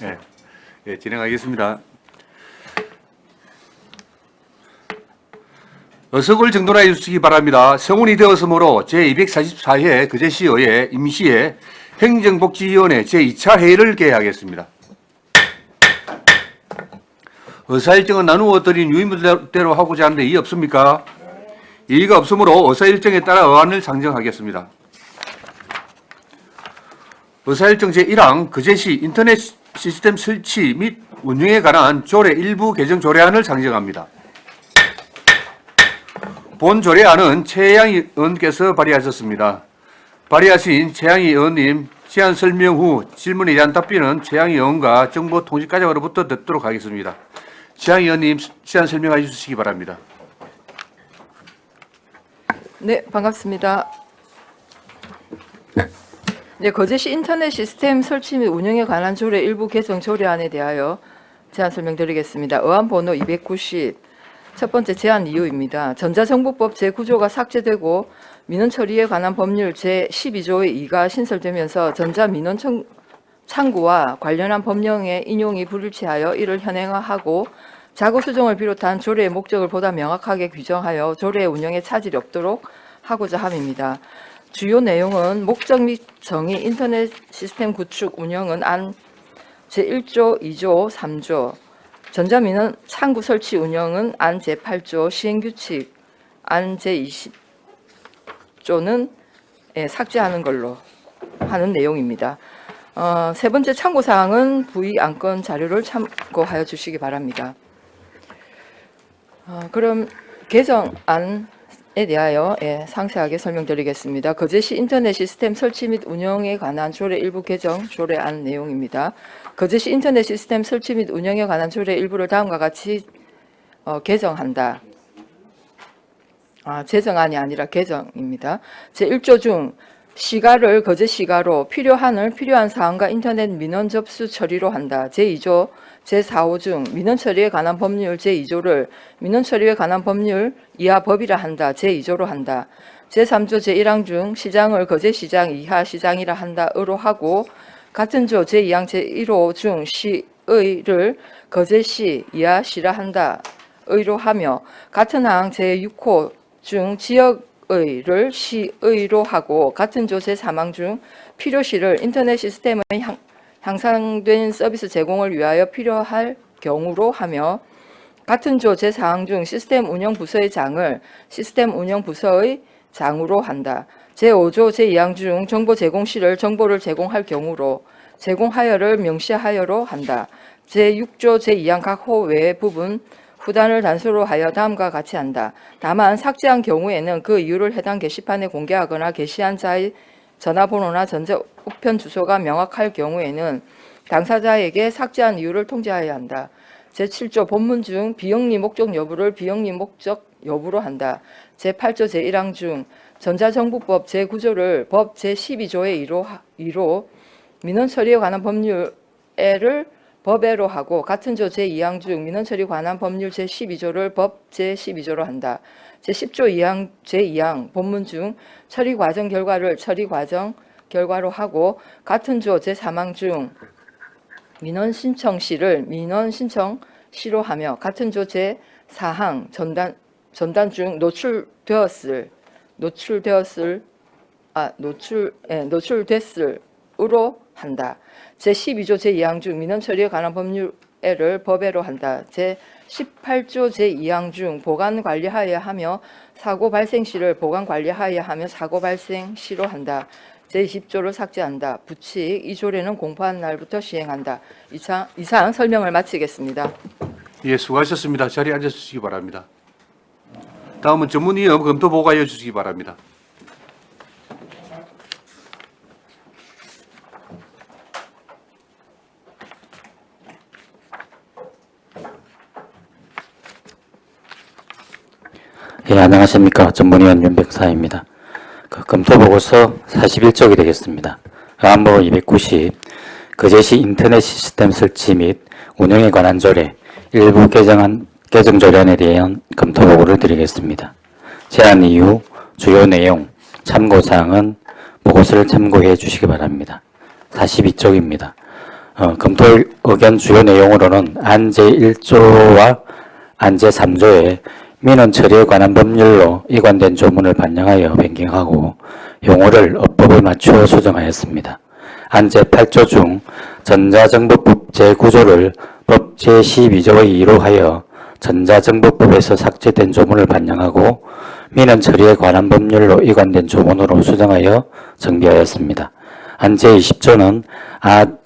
예, 예, 진행하겠습니다. 어석을 정돈하여 주시기 바랍니다. 성운이 되었으므로 제244회 거제시의회 임시회 행정복지위원회 제2차 회의를 개회하겠습니다. 의사일정은 나누어 드린 유인물대로 하고자 하는데 이의 없습니까? 이의가 없으므로 의사일정에 따라 의안을 상정하겠습니다. 의사일정 제1항 거제시 인터넷 시스템 설치 및 운영에 관한 조례 일부 개정 조례안을 상정합니다. 본 조례안은 최양희 의원께서 발의하셨습니다. 발의하신 최양희 의원님 시안 설명 후 질문에 대한 답변은 최양희 의원과 정보통신과장으로부터 듣도록 하겠습니다. 최양희 의원님 시안 설명해 주시기 바랍니다. 네, 반갑습니다. 네, 거제시 인터넷 시스템 설치 및 운영에 관한 조례 일부 개정 조례안에 대하여 제안 설명드리겠습니다. 의안 번호 290, 첫 번째 제안 이유입니다. 전자정보법 제9조가 삭제되고 민원 처리에 관한 법률 제12조의 2가 신설되면서 전자민원 창구와 관련한 법령의 인용이 불일치하여 이를 현행화하고 자구 수정을 비롯한 조례의 목적을 보다 명확하게 규정하여 조례의 운영에 차질이 없도록 하고자 함입니다. 주요 내용은 목적 및 정의, 인터넷 시스템 구축, 운영은 안 제1조, 2조, 3조, 전자민원 창구 설치 운영은 안 제8조, 시행규칙 안 제20조는 삭제하는 걸로 하는 내용입니다. 세 번째 참고사항은 부의 안건 자료를 참고하여 주시기 바랍니다. 그럼 개정안에 대하여 상세하게 설명드리겠습니다. 거제시 인터넷 시스템 설치 및 운영에 관한 조례 일부 개정 조례안 내용입니다. 거제시 인터넷 시스템 설치 및 운영에 관한 조례 일부를 다음과 같이 개정한다. 제정안이 아니라 개정입니다. 제1조 중 시가를 거제시가로 필요한 사항과 인터넷 민원 접수 처리로 한다. 제2조, 제4호 중 민원 처리에 관한 법률 제2조를 민원 처리에 관한 법률 이하 법이라 한다. 제2조로 한다. 제3조 제1항 중 시장을 거제시장 이하 시장이라 한다으로 하고 같은 조 제2항 제1호 중 시의를 거제시 이하 시라 한다의로 하며 같은 항 제6호 중 지역의를 시의로 하고 같은 조 제3항 중 필요시를 인터넷 시스템의 향상된 서비스 제공을 위하여 필요할 경우로 하며 같은 조 제4항 중 시스템 운영 부서의 장을 시스템 운영 부서의 장으로 한다. 제5조 제2항 중 정보 제공시를 정보를 제공할 경우로 제공하여를 명시하여로 한다. 제6조 제2항 각 호 외의 부분 후단을 단수로 하여 다음과 같이 한다. 다만 삭제한 경우에는 그 이유를 해당 게시판에 공개하거나 게시한 자의 전화번호나 전자 우편 주소가 명확할 경우에는 당사자에게 삭제한 이유를 통지하여야 한다. 제7조 본문 중 비영리 목적 여부를 비영리 목적 여부로 한다. 제8조 제1항 중 전자정보법 제9조를 법 제12조의 2로 민원 처리에 관한 법률에를 법에로 하고 같은 조 제2항 중 민원 처리에 관한 법률 제12조를 법 제12조로 한다. 제10조 2항 제2항 본문 중 처리 과정 결과를 처리 과정 결과로 하고 같은 조 제3항 중 민원 신청 시를 민원 신청 시로 하며 같은 조 제4항 전단 중 노출됐을으로 한다. 제12조 제2항 중 민원 처리에 관한 법률에를 법에로 한다. 제18조 제2항 중 보관 관리하여야 하며 사고 발생 시를 보관 관리하여야 하며 사고 발생 시로 한다. 제20조를 삭제한다. 부칙 이 조례는 공포한 날부터 시행한다. 이상 설명을 마치겠습니다. 예, 수고하셨습니다. 자리에 앉아주시기 바랍니다. 다음은 전문위원 검토 보고하여 주시기 바랍니다. 예, 안녕하십니까. 전문위원 윤백사입니다. 검토보고서 41쪽이 되겠습니다. 의안번호 290, 거제시 인터넷 시스템 설치 및 운영에 관한 조례, 일부 개정 조례안에 대한 검토보고를 드리겠습니다. 제안 이유, 주요 내용, 참고사항은 보고서를 참고해 주시기 바랍니다. 42쪽입니다. 검토 의견 주요 내용으로는 안제 1조와 안제 3조에 민원 처리에 관한 법률로 이관된 조문을 반영하여 변경하고 용어를 어법에 맞추어 수정하였습니다. 안제 8조 중 전자정보법 제9조를 법 제12조의 2로 하여 전자정보법에서 삭제된 조문을 반영하고 민원 처리에 관한 법률로 이관된 조문으로 수정하여 정비하였습니다. 안제 20조는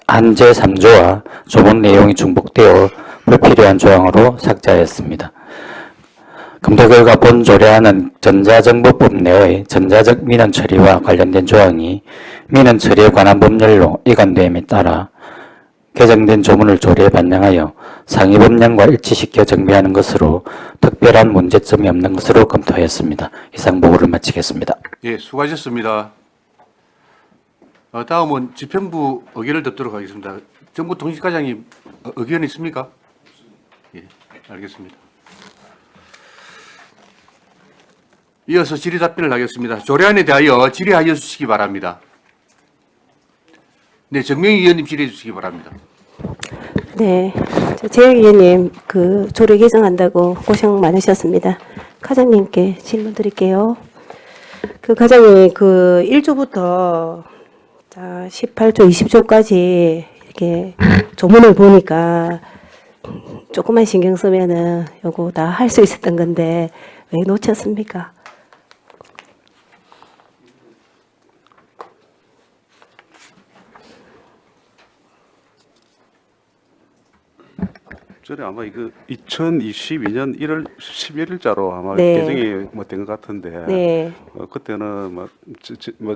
안제 3조와 조문 내용이 중복되어 불필요한 조항으로 삭제하였습니다. 검토 결과 본 조례안은 전자정보법 내의 전자적 민원 처리와 관련된 조항이 민원 처리에 관한 법률로 이관됨에 따라 개정된 조문을 조례에 반영하여 상위 법령과 일치시켜 정비하는 것으로 특별한 문제점이 없는 것으로 검토하였습니다. 이상 보고를 마치겠습니다. 예, 수고하셨습니다. 다음은 집행부 의견을 듣도록 하겠습니다. 정보통신과장님 의견 있습니까? 예, 알겠습니다. 이어서 질의 답변을 하겠습니다. 조례안에 대하여 질의하여 주시기 바랍니다. 네, 정명희 의원님 질의해 주시기 바랍니다. 네, 재영 의원님 그 조례 개정한다고 고생 많으셨습니다. 과장님께 질문 드릴게요. 그 과장님 그 1조부터 18조, 20조까지 이렇게 조문을 보니까 조금만 신경 쓰면은 요거 다 할 수 있었던 건데 왜 놓쳤습니까? 전에 아마 이거 2022년 1월 11일자로 아마 네. 개정이 된 것 같은데 네, 그때는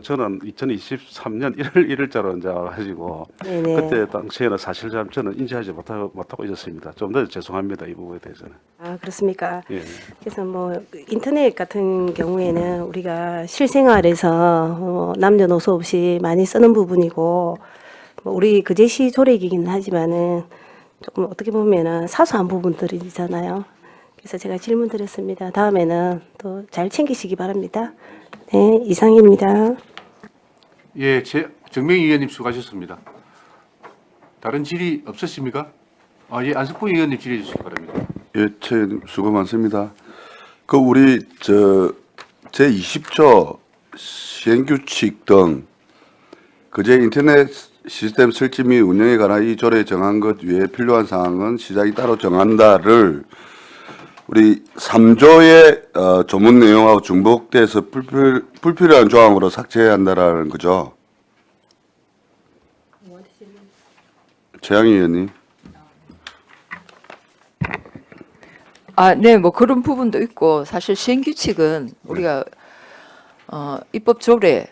저는 2023년 1월 1일자로 이제 가지고 네네. 그때 당시에는 사실 저는 인지하지 못하고 있었습니다. 좀 더 죄송합니다 이 부분에 대해서는. 아 그렇습니까? 예. 그래서 뭐 인터넷 같은 경우에는 우리가 실생활에서 남녀노소 없이 많이 쓰는 부분이고 뭐 우리 그 제시 조례이긴 하지만은 조금 어떻게 보면은 사소한 부분들이잖아요. 그래서 제가 질문 드렸습니다. 다음에는 또 잘 챙기시기 바랍니다. 네, 이상입니다. 예, 정명희 의원님 수고하셨습니다. 다른 질의 없으십니까? 예, 안석봉 의원님 질의해 주시기 바랍니다. 예, 수고 많습니다. 그 우리 제 20조 시행규칙 등 그제 인터넷 시스템 설치 및 운영에 관한 이 조례에 정한 것 외에 필요한 사항은 시장이 따로 정한다를 우리 3조의 조문 내용하고 중복돼서 불필요한 조항으로 삭제해야 한다라는 거죠. 최양희 의원님. 네, 뭐 그런 부분도 있고 사실 시행규칙은 우리가 입법 조례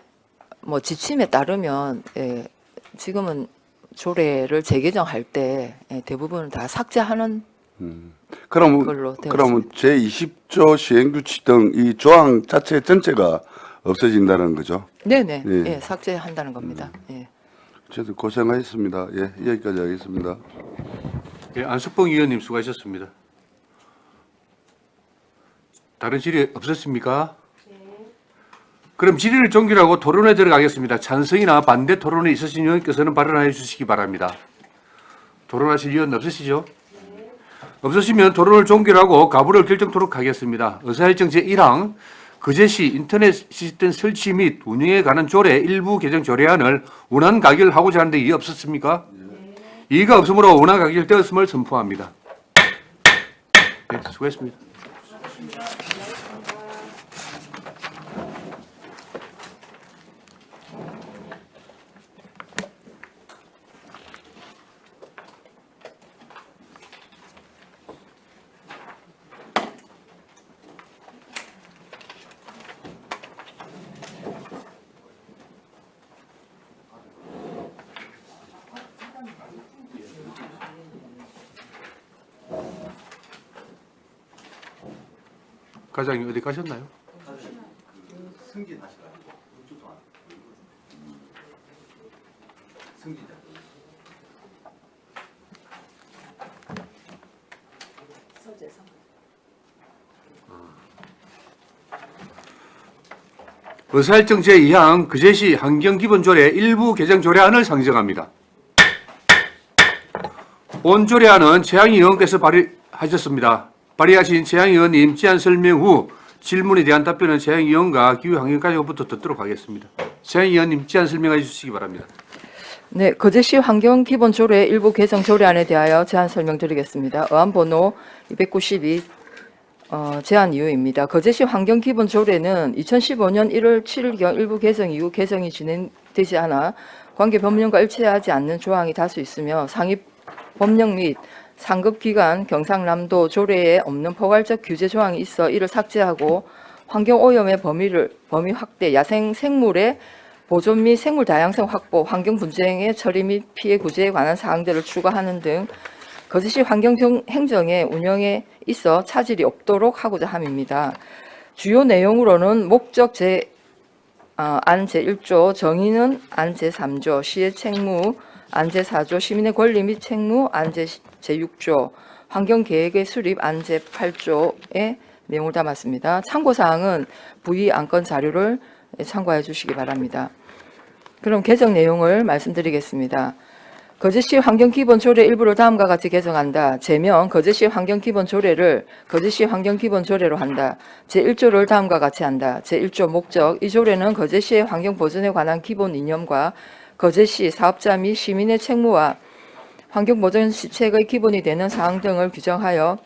뭐 지침에 따르면 지금은 조례를 재개정할 때 대부분 다 삭제하는 걸로 그러면 되어 제 20조 시행규칙 등 이 조항 자체 전체가 없어진다는 거죠. 네네, 예. 예, 삭제한다는 겁니다. 예. 저도 고생하셨습니다. 예, 여기까지 하겠습니다. 예, 안석봉 의원님 수고하셨습니다. 다른 질의 없었습니까? 그럼 질의를 종결하고 토론에 들어가겠습니다. 찬성이나 반대 토론이 있으신 의원께서는 발언하여 주시기 바랍니다. 토론하실 의원 없으시죠? 없으시면 토론을 종결하고 가부를 결정토록 하겠습니다. 의사일정 제1항 그제시 인터넷 시스템 설치 및 운영에 관한 조례 일부 개정 조례안을 원안 가결하고자 하는데 이의 없었습니까? 이의가 없으므로 원안 가결되었음을 선포합니다. 네, 수고했습니다. 과장님 어디 가셨나요? 의사일정 제2항 그제시 환경기본조례 일부 개정 조례안을 상정합니다. 본 조례안은 최양희 의원께서 발의하셨습니다. 발의하신 최양희 의원님 제안 설명 후 질문에 대한 답변은 최양희 의원과 기후환경과제로부터 듣도록 하겠습니다. 최양희 의원님 제안 설명해 주시기 바랍니다. 네, 거제시 환경기본조례 일부 개정 조례안에 대하여 제안 설명드리겠습니다. 의안번호 292 제안 이유입니다. 거제시 환경기본조례는 2015년 1월 7일경 일부 개정 이후 개정이 진행되지 않아 관계 법령과 일치하지 않는 조항이 다수 있으며 상위 법령 및 상급기관 경상남도 조례에 없는 포괄적 규제 조항이 있어 이를 삭제하고 환경오염의 범위 확대, 야생 생물의 보존 및 생물 다양성 확보, 환경 분쟁의 처리 및 피해 구제에 관한 사항들을 추가하는 등 거제시 환경행정의 운영에 있어 차질이 없도록 하고자 함입니다. 주요 내용으로는 목적 안 제1조, 정의는 안 제3조, 시의 책무 안 제4조, 시민의 권리 및 책무 안 제6조, 환경계획의 수립 안 제8조의 내용을 담았습니다. 참고사항은 부의 안건 자료를 참고해 주시기 바랍니다. 그럼 개정 내용을 말씀드리겠습니다. 거제시 환경기본조례 일부를 다음과 같이 개정한다. 제명 거제시 환경기본조례를 거제시 환경기본조례로 한다. 제1조를 다음과 같이 한다. 제1조 목적 이 조례는 거제시의 환경보존에 관한 기본 이념과 거제시 사업자 및 시민의 책무와 환경보존 시책의 기본이 되는 사항 등을 규정하여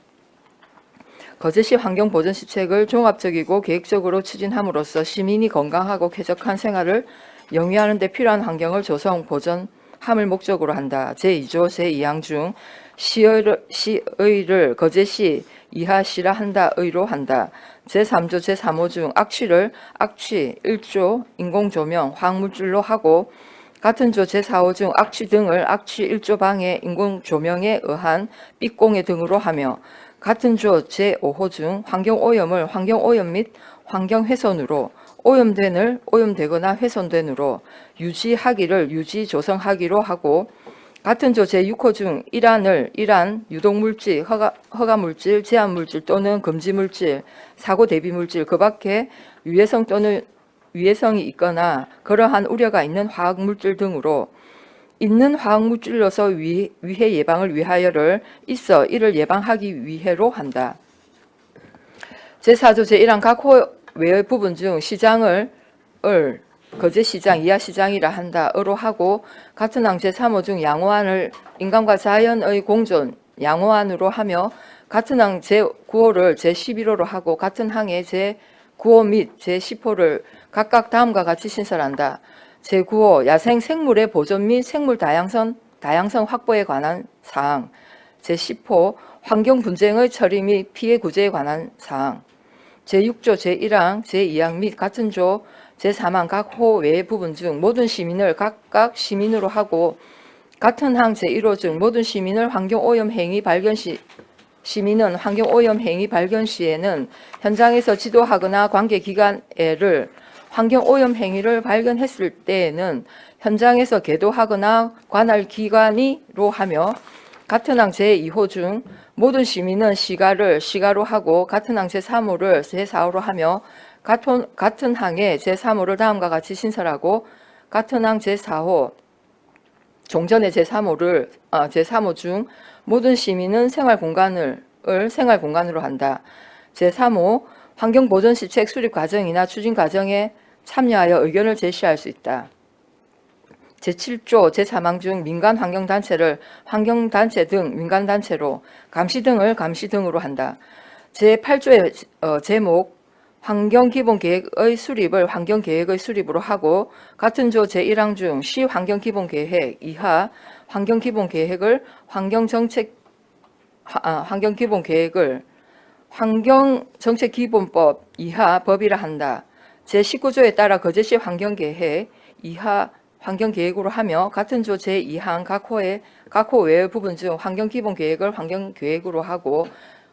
거제시 환경보존 시책을 종합적이고 계획적으로 추진함으로써 시민이 건강하고 쾌적한 생활을 영위하는 데 필요한 환경을 조성, 보존함을 목적으로 한다. 제2조 제2항 중 시의를 거제시 이하시라 한다 의로 한다. 제3조 제3호 중 악취를 악취 1조 인공조명 화학물질로 하고 같은 조 제4호 중 악취 등을 악취 1조 방해 인공조명에 의한 삐공해 등으로 하며 같은 조 제5호 중 환경오염을 환경오염 및 환경훼손으로 오염된을 오염되거나 훼손된으로 유지하기를 유지조성하기로 하고 같은 조 제6호 중 일환, 유독물질, 허가물질, 제한물질 또는 금지물질, 사고 대비물질 그 밖에 유해성 또는 위해성이 있거나 그러한 우려가 있는 화학물질 등으로 있는 화학물질로서 위해 예방을 위하여를 있어 이를 예방하기 위해로 한다. 제4조 제1항 각 호 외의 부분 중 시장을 거제시장 이하시장이라 한다 으로 하고 같은 항 제3호 중 양호안을 인간과 자연의 공존 양호안으로 하며 같은 항 제9호를 제11호로 하고 같은 항의 제9호 및 제10호를 각각 다음과 같이 신설한다. 제9호 야생 생물의 보존 및 생물 다양성 확보에 관한 사항. 제10호 환경 분쟁의 처리 및 피해 구제에 관한 사항. 제6조 제1항, 제2항 및 같은 조 제3항 각 호 외의 부분 중 모든 시민을 각각 시민으로 하고 같은 항 제1호 중 모든 시민을 환경오염 행위 발견 시 시민은 환경오염 행위 발견 시에는 현장에서 지도하거나 관계기관에를 환경오염 행위를 발견했을 때에는 현장에서 계도하거나 관할 기관이로 하며 같은 항 제2호 중 모든 시민은 시가로 하고 같은 항 제3호를 제4호로 하며 같은 항의 제3호를 다음과 같이 신설하고 같은 항 제4호 종전의 제3호 중 모든 시민은 생활공간으로 한다. 제3호 환경보존시책 수립 과정이나 추진 과정에 참여하여 의견을 제시할 수 있다. 제7조 제3항 중 민간 환경단체를 환경단체 등 민간단체로 감시 등으로 한다. 제8조의 제목 환경기본계획의 수립을 환경계획의 수립으로 하고 같은 조 제1항 중 시환경기본계획 이하 환경기본계획을 환경기본계획을 환경정책기본법 이하 법이라 한다. 제19조에 따라 거제시 환경계획 이하 환경계획으로 하며 같은 조 제2항 각 호 외의 부분 중 환경기본계획을 환경계획으로 하고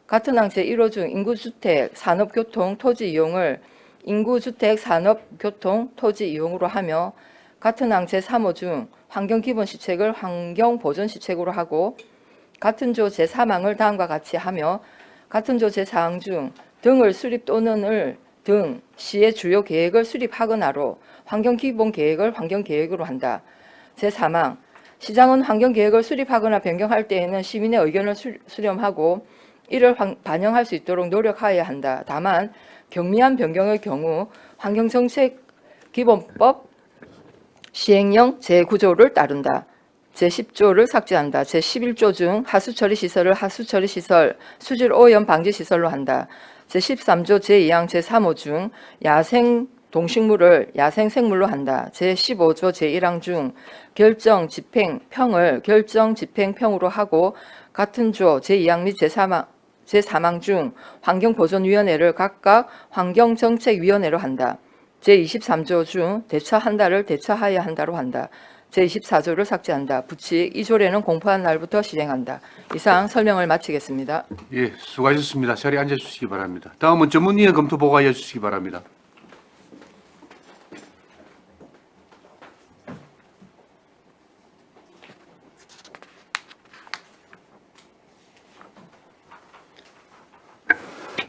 같은 항 제1호 중 인구주택, 산업교통, 토지 이용을 인구주택, 산업교통, 토지 이용으로 하며 같은 항 제3호 중 환경기본시책을 환경보존시책으로 하고 같은 조 제3항을 다음과 같이 하며 같은 조 제4항 중 등을 수립 또는 등 시의 주요 계획을 수립하거나로 환경기본계획을 환경계획으로 한다. 제3항 시장은 환경계획을 수립하거나 변경할 때에는 시민의 의견을 수렴하고 이를 반영할 수 있도록 노력하여야 한다. 다만 경미한 변경의 경우 환경정책기본법 시행령 제9조를 따른다. 제10조를 삭제한다. 제11조 중 하수처리 시설을 하수처리 시설, 수질 오염 방지 시설로 한다. 제13조 제2항 제3호 중 야생 동식물을 야생생물로 한다. 제15조 제1항 중 결정 집행평을 결정 집행평으로 하고 같은 조 제2항 및 제3항 중 환경보존위원회를 각각 환경정책위원회로 한다. 제23조 중 대처한다를 대처하여야 한다로 한다. 제24조를 삭제한다. 부칙 이 조례는 공포한 날부터 시행한다. 이상 설명을 마치겠습니다. 예, 수고하셨습니다. 자리에 앉아주시기 바랍니다. 다음은 전문위원 검토 보고 이어주시기 바랍니다.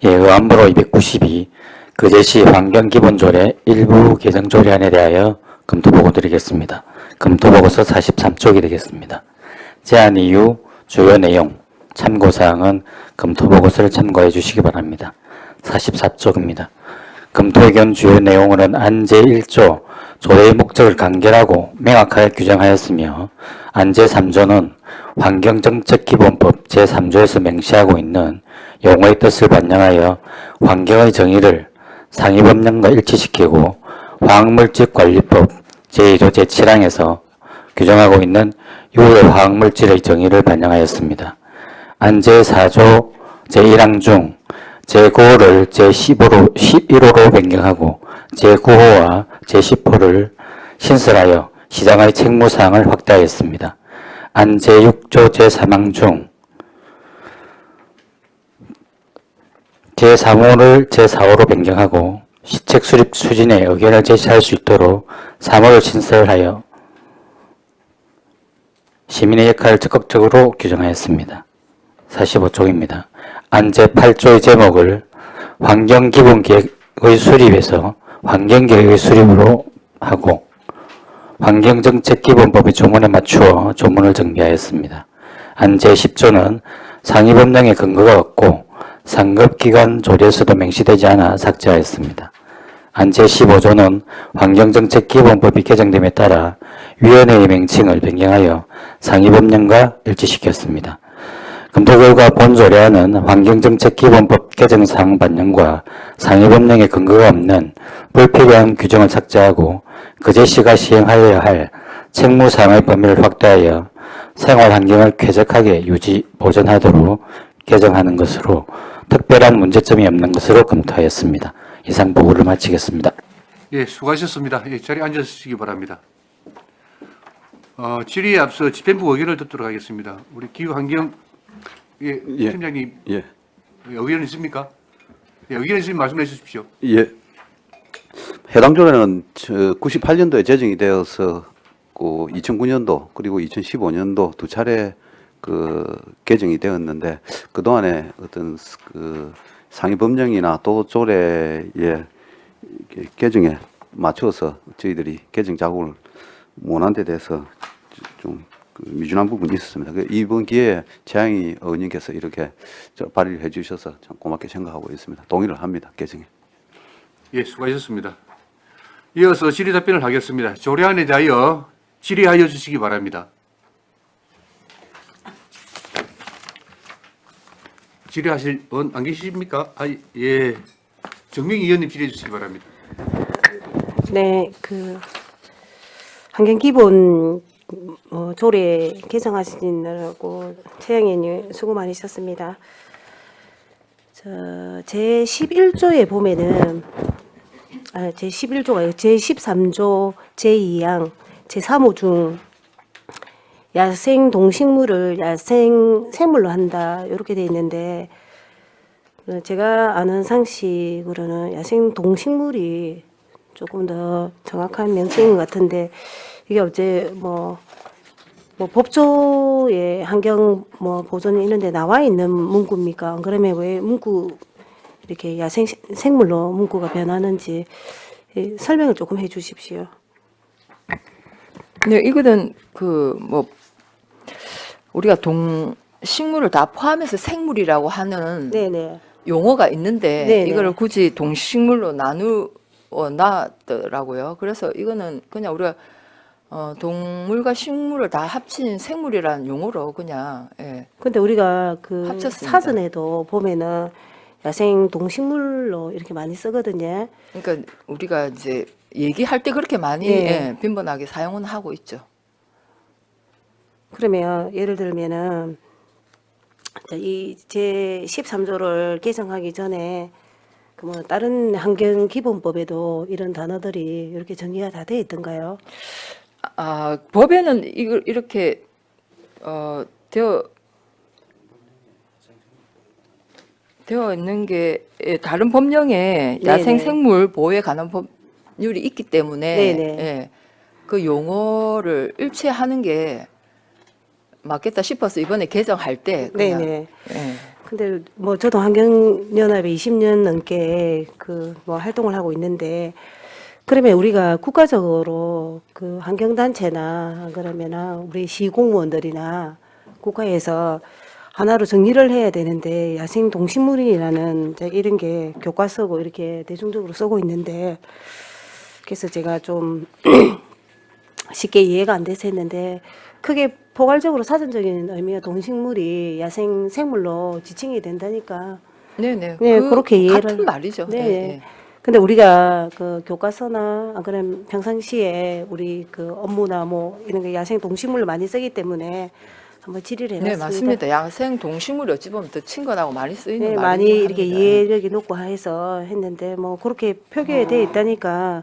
예, 의안부로 292 그제시 환경기본조례 일부 개정조례안에 대하여 검토보고 드리겠습니다. 검토보고서 43쪽이 되겠습니다. 제안 이유, 주요 내용, 참고사항은 검토보고서를 참고해 주시기 바랍니다. 44쪽입니다. 검토의견 주요 내용으로는 안제 1조 조례의 목적을 간결하고 명확하게 규정하였으며 안제 3조는 환경정책기본법 제3조에서 명시하고 있는 용어의 뜻을 반영하여 환경의 정의를 상위법령과 일치시키고 화학물질관리법 제2조 제7항에서 규정하고 있는 유해 화학물질의 정의를 반영하였습니다. 안제 4조 제1항 중 제9호를 제15로 11호로 변경하고 제9호와 제10호를 신설하여 시장의 책무사항을 확대하였습니다. 안제 6조 제3항 중 제3호를 제4호로 변경하고 시책 수립 추진에 의견을 제시할 수 있도록 3호를 신설하여 시민의 역할을 적극적으로 규정하였습니다. 45쪽입니다. 안제 8조의 제목을 환경기본계획의 수립에서 환경계획의 수립으로 하고 환경정책기본법의 조문에 맞추어 조문을 정비하였습니다. 안제 10조는 상위법령에 근거가 없고 상급기관 조례에서도 명시되지 않아 삭제하였습니다. 안제 15조는 환경정책기본법이 개정됨에 따라 위원회의 명칭을 변경하여 상위법령과 일치시켰습니다. 검토 결과 본 조례안은 환경정책기본법 개정사항 반영과 상위법령에 근거가 없는 불필요한 규정을 삭제하고 그제시가 시행하여야 할 책무사항의 범위를 확대하여 생활환경을 쾌적하게 유지, 보존하도록 개정하는 것으로 특별한 문제점이 없는 것으로 검토하였습니다. 이상 보고를 마치겠습니다. 예, 수고하셨습니다. 예, 자리에 앉아주시기 바랍니다. 질의에 앞서 집행부 의견을 듣도록 하겠습니다. 우리 기후환경 팀장님 예. 의견 있습니까? 예, 의견 있으면 말씀해 주십시오. 예. 해당 조례는 98년도에 제정이 되어서 2009년도 그리고 2015년도 두 차례 개정이 되었는데 그동안에 어떤 상위 법령이나 또 조례의 개정에 맞춰서 저희들이 개정 작업을 못한 데 대해서 좀 미준한 부분이 있었습니다. 이번 기회에 최양희 의원님께서 이렇게 발의를 해주셔서 참 고맙게 생각하고 있습니다. 동의를 합니다. 개정에. 예, 수고하셨습니다. 이어서 질의 답변을 하겠습니다. 조례안에 대하여 질의하여 주시기 바랍니다. 질의하실 분 안 계십니까? 예. 정명희 의원님 질의해 주시기 바랍니다. 네, 환경기본 조례 개정하시느라고 최양희 의원님 수고 많으셨습니다. 제11조에 보면은 제11조가 제13조 제2항 제3호 중 야생 동식물을 야생 생물로 한다 이렇게 돼 있는데 제가 아는 상식으로는 야생 동식물이 조금 더 정확한 명칭인 것 같은데 이게 어제 법조의 환경 보존 이런 데 나와 있는 문구입니까? 그러면 왜 문구 이렇게 야생 생물로 문구가 변하는지 설명을 조금 해 주십시오. 네, 이거는 우리가 동식물을 다 포함해서 생물이라고 하는 네네. 용어가 있는데 네네. 이거를 굳이 동식물로 나누어 놨더라고요. 그래서 이거는 그냥 우리가 동물과 식물을 다 합친 생물이라는 용어로 그냥 예. 근데 우리가 그 합쳤습니다. 사전에도 보면은 야생 동식물로 이렇게 많이 쓰거든요. 그러니까 우리가 이제 얘기할 때 그렇게 많이 네. 예, 빈번하게 사용은 하고 있죠. 그러면 예를 들면은 이 제 13조를 개정하기 전에 그 뭐 다른 환경 기본법에도 이런 단어들이 이렇게 정리가 다 돼 있던가요? 법에는 이걸 이렇게 되어 있는 게 다른 법령에 네네. 야생생물 보호에 관한 법률이 있기 때문에 네네. 예, 그 용어를 일치하는 게 맞겠다 싶어서 이번에 개정할 때 그냥 네네. 예. 근데 뭐 저도 환경연합에 20년 넘게 그 뭐 활동을 하고 있는데 그러면 우리가 국가적으로 그 환경단체나 그러면은 우리 시공무원들이나 국가에서 하나로 정리를 해야 되는데 야생 동식물이라는 이제 이런 게 교과서고 이렇게 대중적으로 쓰고 있는데 그래서 제가 좀 쉽게 이해가 안 돼서 했는데 크게 포괄적으로 사전적인 의미의 동식물이 야생 생물로 지칭이 된다니까. 네네. 네, 그렇게 이해를- 같은 말이죠. 네. 예. 근데 우리가 그 교과서나 그럼 평상시에 우리 그 업무나 뭐 이런 게 야생 동식물을 많이 쓰기 때문에 한번 질의를 네, 해봤습니다. 맞습니다. 야생 동식물이 어찌 보면 더 친근하고 많이 쓰이는 네, 말이긴 많이 이렇게 합니다. 이해력이 높고 해서 했는데 뭐 그렇게 표기돼 있다니까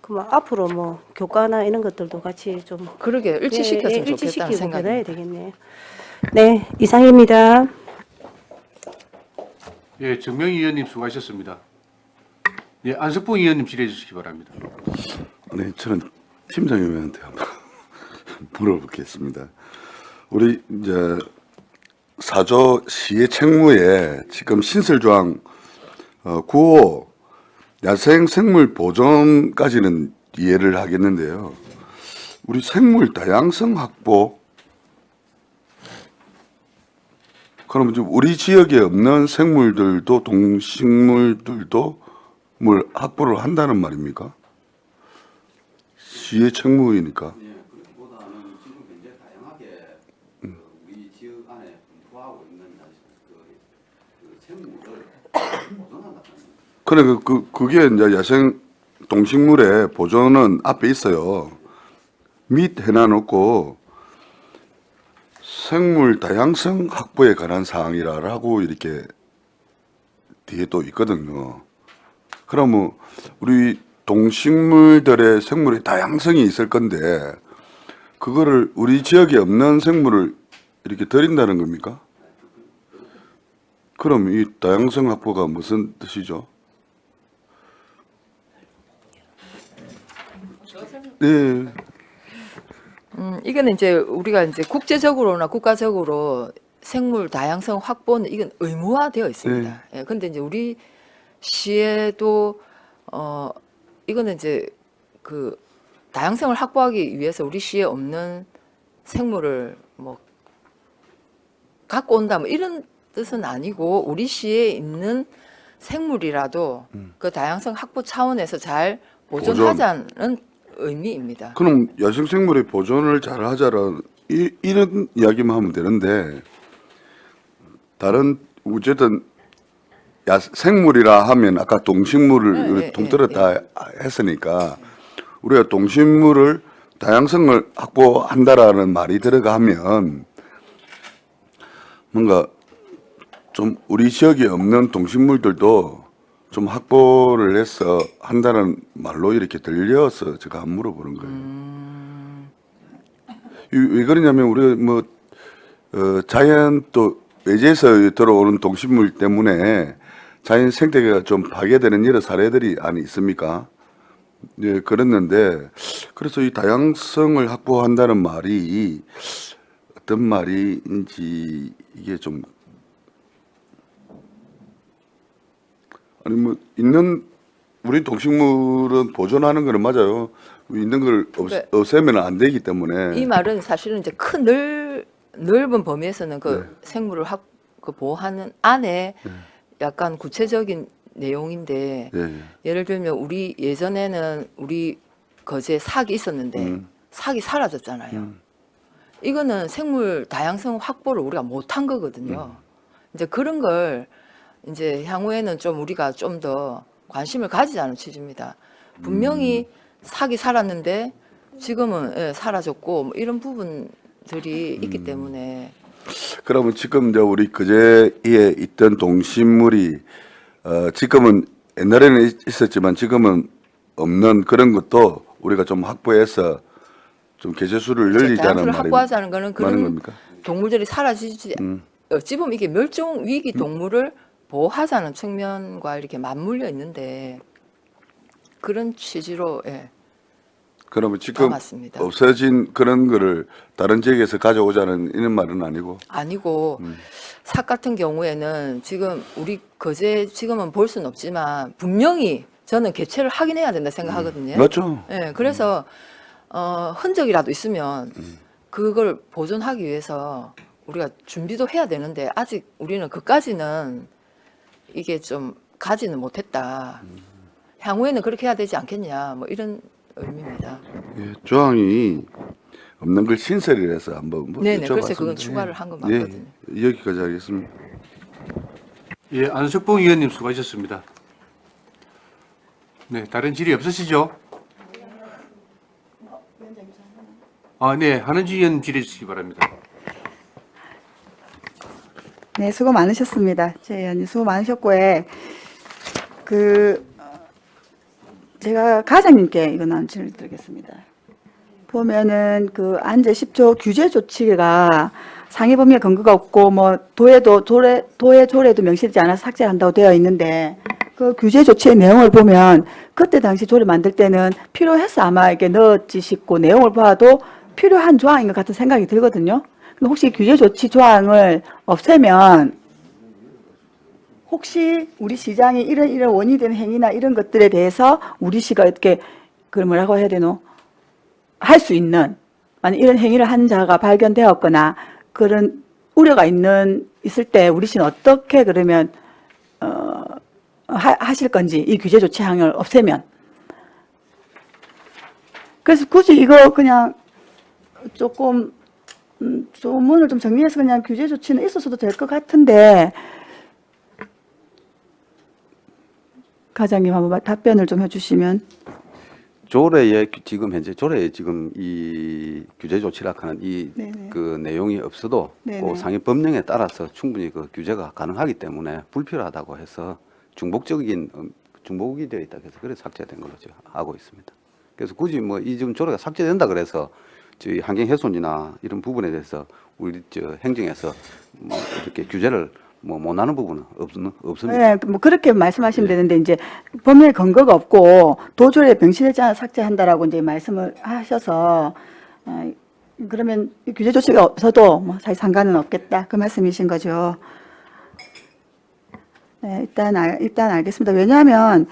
그럼 앞으로 뭐 교과나 이런 것들도 같이 좀 그러게 일치시켰으면 좋겠다는 일치시키고 생각이. 변해야 되겠네요. 네, 이상입니다. 예, 정명희 의원님 수고하셨습니다. 예, 안석봉 의원님 질의해 주시기 바랍니다. 네, 저는 팀장님한테 한번 물어보겠습니다. 우리 이제 4조 시의 책무에 지금 신설조항 9호 야생 생물 보존까지는 이해를 하겠는데요. 우리 생물 다양성 확보, 그럼 이제 우리 지역에 없는 생물들도 동식물들도 뭘 확보를 한다는 말입니까? 시의 책무이니까. 우리 지역 안에 분포하고 있는 생물을 보존한다. 그래 그게 이제 야생 동식물의 보존은 앞에 있어요. 밑 해놔놓고 생물 다양성 확보에 관한 사항이라고 이렇게 뒤에 또 있거든요. 그러면 우리 동식물들의 생물의 다양성이 있을 건데 그거를 우리 지역에 없는 생물을 이렇게 드린다는 겁니까? 그럼 이 다양성 확보가 무슨 뜻이죠? 네. 이거는 이제 우리가 이제 국제적으로나 국가적으로 생물 다양성 확보는 이건 의무화되어 있습니다. 예, 근데 이제 우리 시에도 이거는 이제 그 다양성을 확보하기 위해서 우리 시에 없는 생물을 뭐 갖고 온다 뭐 이런 뜻은 아니고 우리 시에 있는 생물이라도 그 다양성 확보 차원에서 잘 보존하자는 의미입니다. 그럼 야생생물의 보존을 잘 하자라는 이런 이야기만 하면 되는데 다른 어쨌든 생물이라 하면 아까 동식물을 통틀었다 했으니까 우리가 동식물을 다양성을 확보한다라는 말이 들어가면 뭔가 좀 우리 지역에 없는 동식물들도 좀 확보를 해서 한다는 말로 이렇게 들려서 제가 안 물어보는 거예요. 왜 그러냐면 우리가 뭐 자연 또 외지에서 들어오는 동식물 때문에 자연 생태계가 좀 파괴되는 여러 사례들이 아니 있습니까? 예, 그랬는데 그래서 이 다양성을 확보한다는 말이 어떤 말인지 이게 좀 아니 뭐 있는 우리 동식물은 보존하는 거는 맞아요. 있는 걸 네. 없애면 안 되기 때문에. 이 말은 사실은 이제 큰 늘 넓은 범위에서는 그 네. 생물을 그 보호하는 안에 약간 구체적인 내용인데 예, 예. 예를 들면 우리 예전에는 우리 거제에 삭이 있었는데 삭이 사라졌잖아요. 이거는 생물 다양성 확보를 우리가 못한 거거든요. 이제 그런 걸 이제 향후에는 좀 우리가 좀 더 관심을 가지자는 취지입니다. 분명히 삭이 살았는데 지금은 예, 사라졌고 뭐 이런 부분들이 있기 때문에 그러면 지금 이제 우리 그제에 있던 동식물이 지금은 옛날에는 있었지만 지금은 없는 그런 것도 우리가 좀 확보해서 좀 개체수를 늘리자는 다양수를 말이 확보하자는 거는 많은 그런 겁니까? 동물들이 사라지지 어찌 보면 이게 멸종 위기 동물을 보호하자는 측면과 이렇게 맞물려 있는데 그런 취지로 예, 그러면 지금 담았습니다. 없어진 그런 거를 다른 지역에서 가져오자는 이런 말은 아니고 아니고 삭 같은 경우에는 지금 우리 거제 지금은 볼 수는 없지만 분명히 저는 개체를 확인해야 된다 생각하거든요. 맞죠? 예, 그래서 흔적이라도 있으면 그걸 보존하기 위해서 우리가 준비도 해야 되는데 아직 우리는 그까지는 이게 좀 가지는 못했다. 향후에는 그렇게 해야 되지 않겠냐 뭐 이런 의미입니다. 예, 조항이 없는 걸 신설이라서 한번 뭐 네네, 여쭤봤습니다. 그래서 그건 추가를 한 건 맞거든요. 예, 여기까지 하겠습니다. 예, 안석봉 의원님 수고하셨습니다. 네, 다른 질의 없으시죠? 네, 한은주 의원 질의 주시기 바랍니다. 네, 수고 많으셨습니다. 제 의원님 수고 많으셨고요. 제가 과장님께 이거는 질문 드리겠습니다. 보면은 그 안제 10조 규제 조치가 상해 범위에 근거가 없고 뭐 도에 조례도 명시되지 않아서 삭제한다고 되어 있는데 그 규제 조치의 내용을 보면 그때 당시 조례 만들 때는 필요해서 아마 이게 넣었지 싶고 내용을 봐도 필요한 조항인 것 같은 생각이 들거든요. 근데 혹시 규제 조치 조항을 없애면 혹시 우리 시장이 이런 원인이 되는 행위나 이런 것들에 대해서 우리 시가 어떻게 그걸 뭐라고 해야 되노? 할 수 있는 만약 이런 행위를 한 자가 발견되었거나 그런 우려가 있을 때 우리 시는 어떻게 그러면 하실 건지 이 규제 조치항을 없애면 그래서 굳이 이거 그냥 조금 조문을 좀 정리해서 그냥 규제 조치는 있었어도 될 것 같은데 과장님 한번 답변을 좀 해주시면. 조례에 지금 현재 조례에 지금 이 규제 조치라 하는 이 네네. 그 내용이 없어도 네네. 그 상위 법령에 따라서 충분히 그 규제가 가능하기 때문에 불필요하다고 해서 중복이 되어 있다 해서 그래서 삭제된 걸로 제가 하고 있습니다. 그래서 굳이 뭐 이 지금 조례가 삭제된다 그래서 저희 환경 훼손이나 이런 부분에 대해서 우리 행정에서 뭐 이렇게 규제를 뭐 못하는 부분은 없습니다. 네, 뭐 그렇게 말씀하시면 되는데 이제 법률에 근거가 없고 도조례에 명시되지 않아 삭제한다라고 이제 말씀을 하셔서 그러면 규제 조치가 없어도 뭐 사실 상관은 없겠다 그 말씀이신 거죠. 네, 일단 알겠습니다. 왜냐하면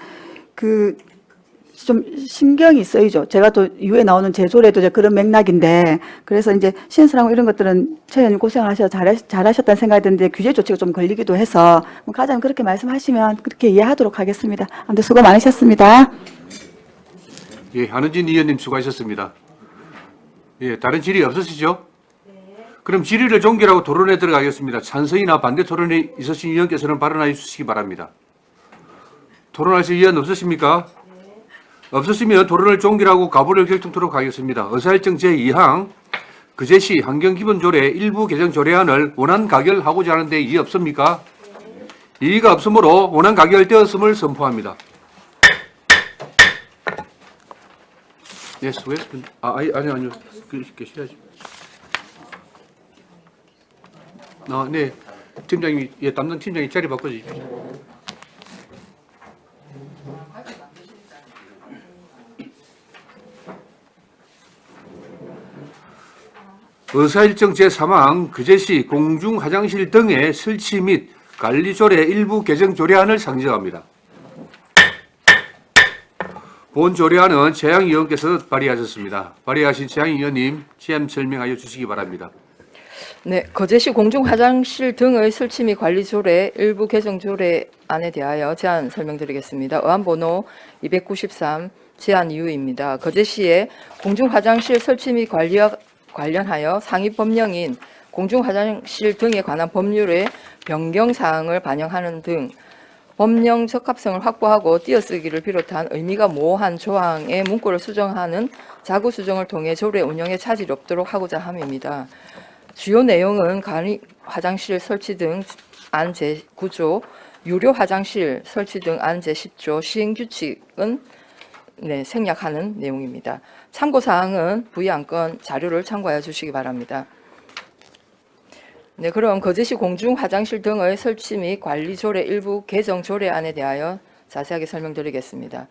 좀 신경이 쓰이죠. 제가 또 이후에 나오는 제조례도 이제 그런 맥락인데 그래서 이제 신설하고 이런 것들은 최 의원님 고생하셔서 잘하셨다는 생각이 드는데 규제 조치가 좀 걸리기도 해서 뭐 가장 그렇게 말씀하시면 그렇게 이해하도록 하겠습니다. 아무튼 수고 많으셨습니다. 예, 한은진 의원님 수고하셨습니다. 예, 다른 질의 없으시죠? 그럼 질의를 종결하고 토론에 들어가겠습니다. 찬성이나 반대 토론에 있으신 의원께서는 발언하여 주시기 바랍니다. 토론하실 의원 없으십니까? 없으시면 토론을 종결하고 가부를 결정토록 하겠습니다. 의사일정 제2항 그제시 환경기본조례 일부 개정 조례안을 원안 가결하고자 하는데 이의 없습니까? 이의가 없으므로 원안 가결되었음을 선포합니다. 네, 수고했습니다. 아니요. 계셔야죠. 네. 팀장님이, 담당 팀장이 자리 바꿔주십시오. 의사일정 제3항 그제시 공중화장실 등의 설치 및 관리조례 일부 개정 조례안을 상정합니다. 본 조례안은 최양희 의원께서 발의하셨습니다. 발의하신 최양희 의원님 취임 설명하여 주시기 바랍니다. 네, 거제시 공중화장실 등의 설치 및 관리 조례 일부 개정 조례안에 대하여 제안 설명드리겠습니다. 의안번호 293 제안 이유입니다. 거제시의 공중화장실 설치 및 관리와 관련하여 상위 법령인 공중화장실 등에 관한 법률의 변경 사항을 반영하는 등 법령 적합성을 확보하고 띄어쓰기를 비롯한 의미가 모호한 조항의 문구를 수정하는 자구 수정을 통해 조례 운영에 차질이 없도록 하고자 함입니다. 주요 내용은 간이 화장실 설치 등 안 제9조, 유료 화장실 설치 등 안 제10조 시행규칙은 생략하는 내용입니다. 참고사항은 부의안건 자료를 참고하여 주시기 바랍니다. 네, 그럼 거제시 공중화장실 등의 설치 및 관리 조례 일부 개정 조례안에 대하여 자세하게 설명드리겠습니다.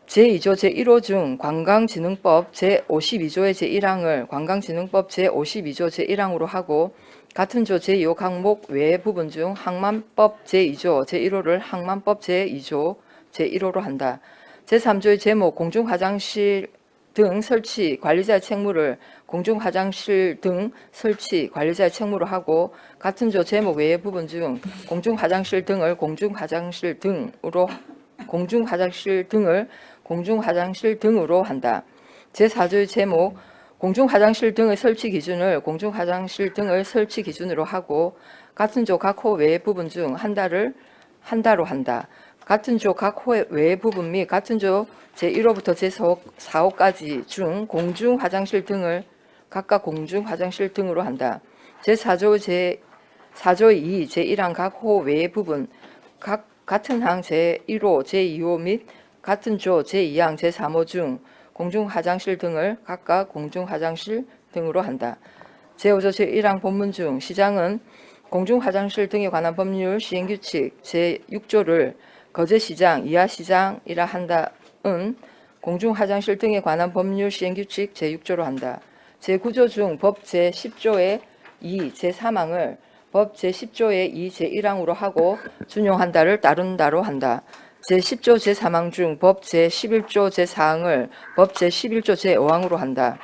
제2조 제1호 중 관광진흥법 제52조의 제1항을 관광진흥법 제52조 제1항으로 하고 같은 조 제2호 항목 외 부분 중 항만법 제2조 제1호를 항만법 제2조 제1호로 한다. 제3조의 제목 공중화장실 등 설치 관리자의 책무를 공중화장실 등 설치 관리자의 책무로 하고 같은 조 제목 외의 부분 중 공중화장실 등을 공중화장실 등으로 한다. 제4조의 제목 공중화장실 등의 설치 기준을 공중화장실 등의 설치 기준으로 하고 같은 조 각 호 외의 부분 중 한 달로 한다. 같은 조 각 호 외의 부분 및 같은 조 제1호부터 제4호까지 중 공중화장실 등을 각각 공중화장실 등으로 한다. 제4조 제4조의 2 제1항 각 호 외의 부분 같은 항 제1호 제2호 및 같은 조 제2항 제3호 중 공중화장실 등을 각각 공중화장실 등으로 한다. 제5조 제1항 본문 중 시장은 공중화장실 등에 관한 법률 시행규칙 제6조를 거제시장, 이하시장이라 한다은 공중화장실 등에 관한 법률 시행규칙 제6조로 한다. 제9조 중 법 제10조의 2 제3항을 법 제10조의 2 제1항으로 하고 준용한다를 따른다로 한다. 제10조 제3항 중 법 제11조 제4항을 법 제11조 제5항으로 한다.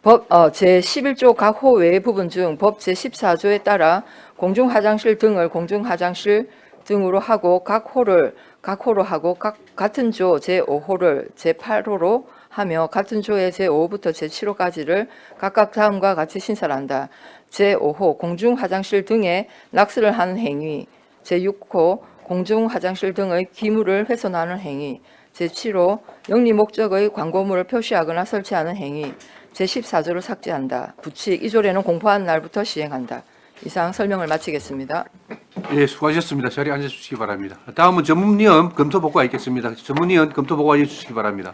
제11조 각 호 외의 부분 중 법 제14조에 따라 공중화장실 등을 공중화장실 등으로 하고 각 호로 하고 같은 조 제5호를 제8호로 하며 같은 조의 제5호부터 제7호까지를 각각 다음과 같이 신설한다. 제5호 공중화장실 등에 낙서를 하는 행위, 제6호 공중화장실 등의 기물을 훼손하는 행위, 제7호 영리 목적의 광고물을 표시하거나 설치하는 행위, 제14조를 삭제한다. 부칙 이 조례는 공포한 날부터 시행한다. 이상 설명을 마치겠습니다. 예, 수고하셨습니다. 자리에 앉아주시기 바랍니다. 다음은 전문위원 검토보고가 있겠습니다. 전문위원 검토보고해 주시기 바랍니다.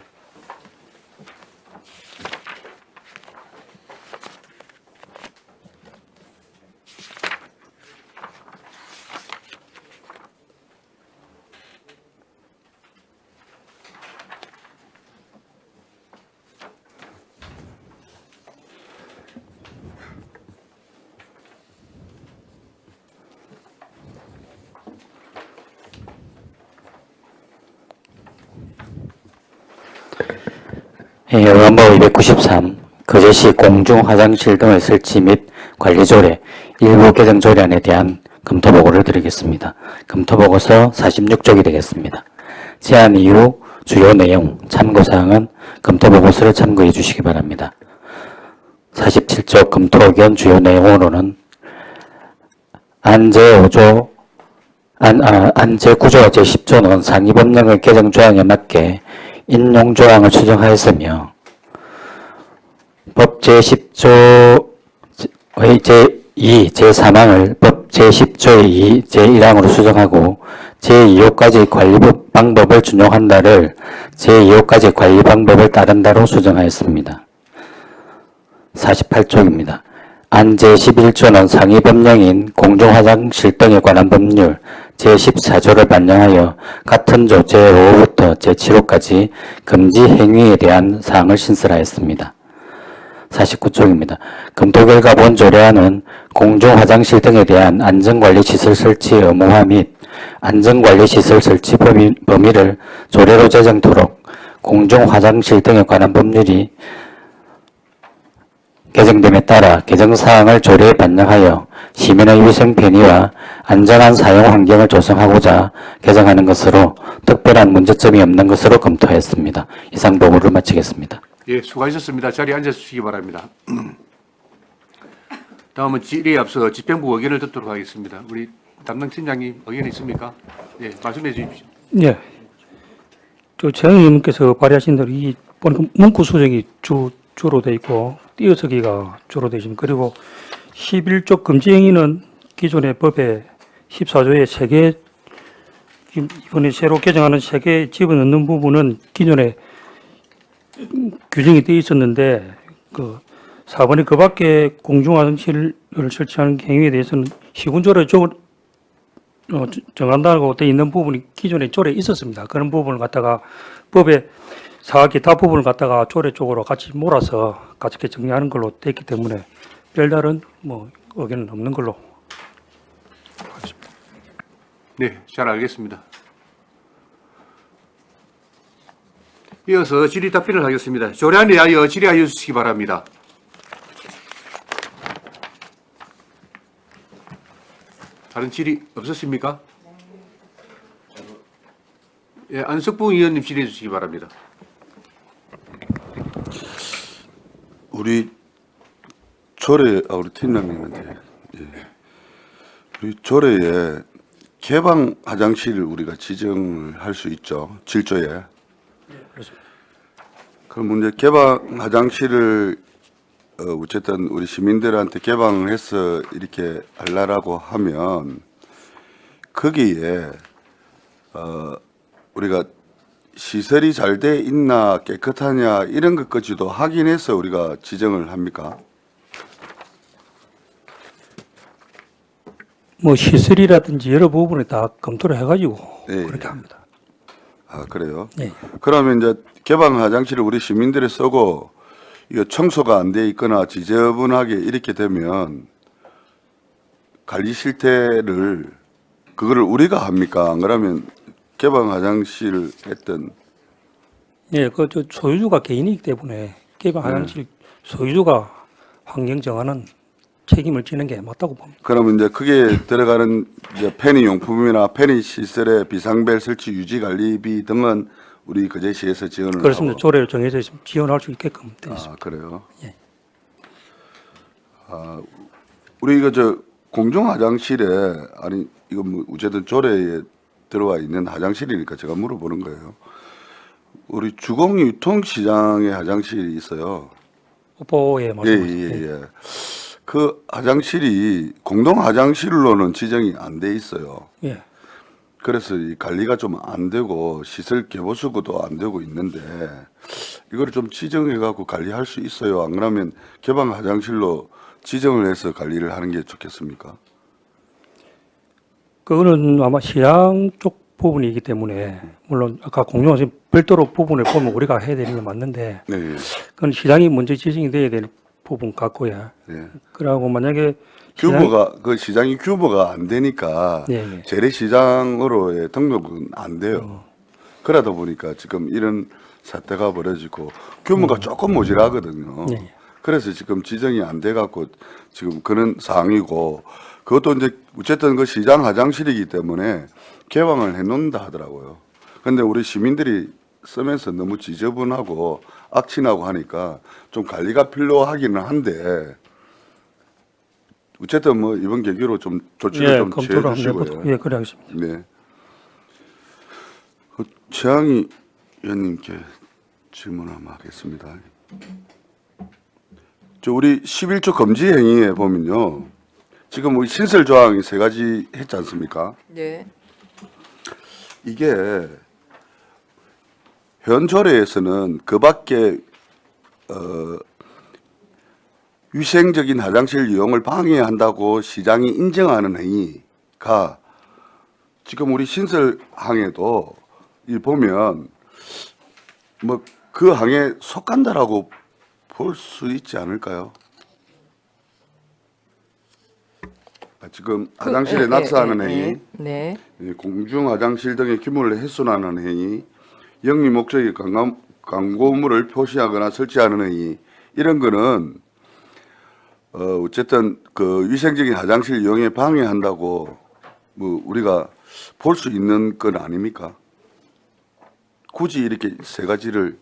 의원법 293 거제시 공중화장실 등의 설치 및 관리조례 일부 개정 조례안에 대한 검토보고를 드리겠습니다. 검토보고서 46쪽이 되겠습니다. 제안 이후 주요 내용, 참고사항은 검토보고서를 참고해 주시기 바랍니다. 47쪽 검토 의견 주요 내용으로는 제9조와 제10조는 상위법령의 개정 조항에 맞게 인용 조항을 추정하였으며 법 제10조의 제2, 제3항을 법 제10조의 2, 제1항으로 수정하고 제2호까지 관리 방법을 준용한다를 제2호까지 관리 방법을 따른다로 수정하였습니다. 48쪽입니다. 제11조는 상위 법령인 공중화장실 등에 관한 법률 제14조를 반영하여 같은 조 제5호부터 제7호까지 금지 행위에 대한 사항을 신설하였습니다. 49쪽입니다. 검토 결과 본 조례안은 공중화장실 등에 대한 안전관리시설 설치 의무화 및 안전관리시설 설치 범위를 조례로 제정토록 공중화장실 등에 관한 법률이 개정됨에 따라 개정사항을 조례에 반영하여 시민의 위생 편의와 안전한 사용 환경을 조성하고자 개정하는 것으로 특별한 문제점이 없는 것으로 검토했습니다. 이상 보고를 마치겠습니다. 예, 수고하셨습니다. 자리에 앉아주시기 바랍니다. 다음은 질의에 앞서 집행부 의견을 듣도록 하겠습니다. 우리 담당 팀장님 의견 있습니까? 예, 말씀해 주십시오. 예. 최영 의원님께서 발의하신 대로 이 보니까 문구 수정이 주로 돼 있고 띄어쓰기가 주로 되어 있습니다. 그리고 11조 금지 행위는 기존의 법의 14조의 3개 이번에 새로 개정하는 3개 집어넣는 부분은 기존에 규정이 되어 있었는데 그 4번에 그 밖에 공중화장실을 설치하는 행위에 대해서는 시군조례 정한다고 되어 있는 부분이 기존에 조례에 있었습니다. 그런 부분을 갖다가 법의 사학기 다 부분을 갖다가 조례 쪽으로 같이 몰아서 같이 이렇게 정리하는 걸로 되어 있기 때문에 별다른 뭐 의견은 없는 걸로 하겠습니다. 네, 잘 알겠습니다. 이어서 질의 답변을 하겠습니다. 조례안에 대하여 질의하여 주시기 바랍니다. 다른 질의 없으십니까? 예, 안석봉 의원님 질의해 주시기 바랍니다. 우리 조례, 우리 팀장님한테, 예. 우리 조례에 개방 화장실을 우리가 지정을 할 수 있죠. 7조에. 그럼 이제 개방 화장실을 어쨌든 우리 시민들한테 개방을 해서 이렇게 하려고 하면 거기에 우리가 시설이 잘 돼 있나 깨끗하냐 이런 것까지도 확인해서 우리가 지정을 합니까? 뭐 시설이라든지 여러 부분에 다 검토를 해가지고 예, 그렇게 예. 합니다. 아, 그래요? 예. 그러면 이제 개방 화장실을 우리 시민들이 쓰고 이거 청소가 안 돼 있거나 지저분하게 이렇게 되면 관리 실태를 그거를 우리가 합니까? 안 그러면 개방 화장실 했던 예, 그 저 소유주가 개인이기 때문에 개방 화장실 소유주가 환경 정하는 책임을 지는 게 맞다고 봅니다. 그러면 이제 그게 들어가는 이제 편의용품이나 편의시설의 비상벨 설치 유지 관리비 등은 우리 거제시에서 지원을 그렇습니다. 하고. 조례를 정해서 있으면 지원할 수 있게끔 되어 있습니다. 아, 그래요? 예. 아, 우리 이거 저 공중 화장실에 아니 이거 뭐 어쨌든 조례에 들어와 있는 화장실이니까 제가 물어보는 거예요. 우리 주공유통시장에 화장실이 있어요. 오포에 예, 말씀하신 예, 예. 그 화장실이 공동 화장실로는 지정이 안 돼 있어요. 예. 그래서 이 관리가 좀 안 되고 시설 개보 수고도 안 되고 있는데 이거를 좀 지정해 갖고 관리할 수 있어요. 안 그러면 개방 화장실로 지정을 해서 관리를 하는 게 좋겠습니까? 그거는 아마 시장 쪽 부분이기 때문에 물론 아까 공용화장실 별도로 부분을 보면 우리가 해야 되는 게 맞는데 네, 예. 그건 시장이 먼저 지정이 돼야 될 부분 같고요. 네. 그러고 만약에 규모가 그 시장이 규모가 안 되니까 예, 예. 재래시장으로의 등록은 안 돼요. 그러다 보니까 지금 이런 사태가 벌어지고 규모가 조금 모자라거든요. 예. 그래서 지금 지정이 안 돼 갖고 지금 그런 상황이고 그것도 이제 어쨌든 그 시장 화장실이기 때문에 개방을 해 놓는다 하더라고요. 근데 우리 시민들이 쓰면서 너무 지저분하고 악취나고 하니까 좀 관리가 필요하기는 한데 어쨌든 뭐 이번 계기로 좀 조치를 예, 좀 검토를 한번 취해 해보도록 주시고요. 예, 그래 하겠습니다. 네. 그 최양희 의원님께 질문 한번 하겠습니다. 저 우리 11조 금지 행위에 보면요. 지금 우리 신설 조항이 3가지 했지 않습니까? 네. 이게 현 조례에서는 그 밖에 위생적인 화장실 이용을 방해한다고 시장이 인정하는 행위가 지금 우리 신설항에도 이 보면 뭐 그 항에 속한다라고 볼 수 있지 않을까요? 지금 화장실에 낙서하는 행위, 네. 공중 화장실 등의 규모를 훼손하는 행위, 영리 목적의 광고물을 표시하거나 설치하는 행위 이런 거는 어쨌든 그 위생적인 화장실 이용에 방해한다고 뭐 우리가 볼 수 있는 건 아닙니까? 굳이 이렇게 세 가지를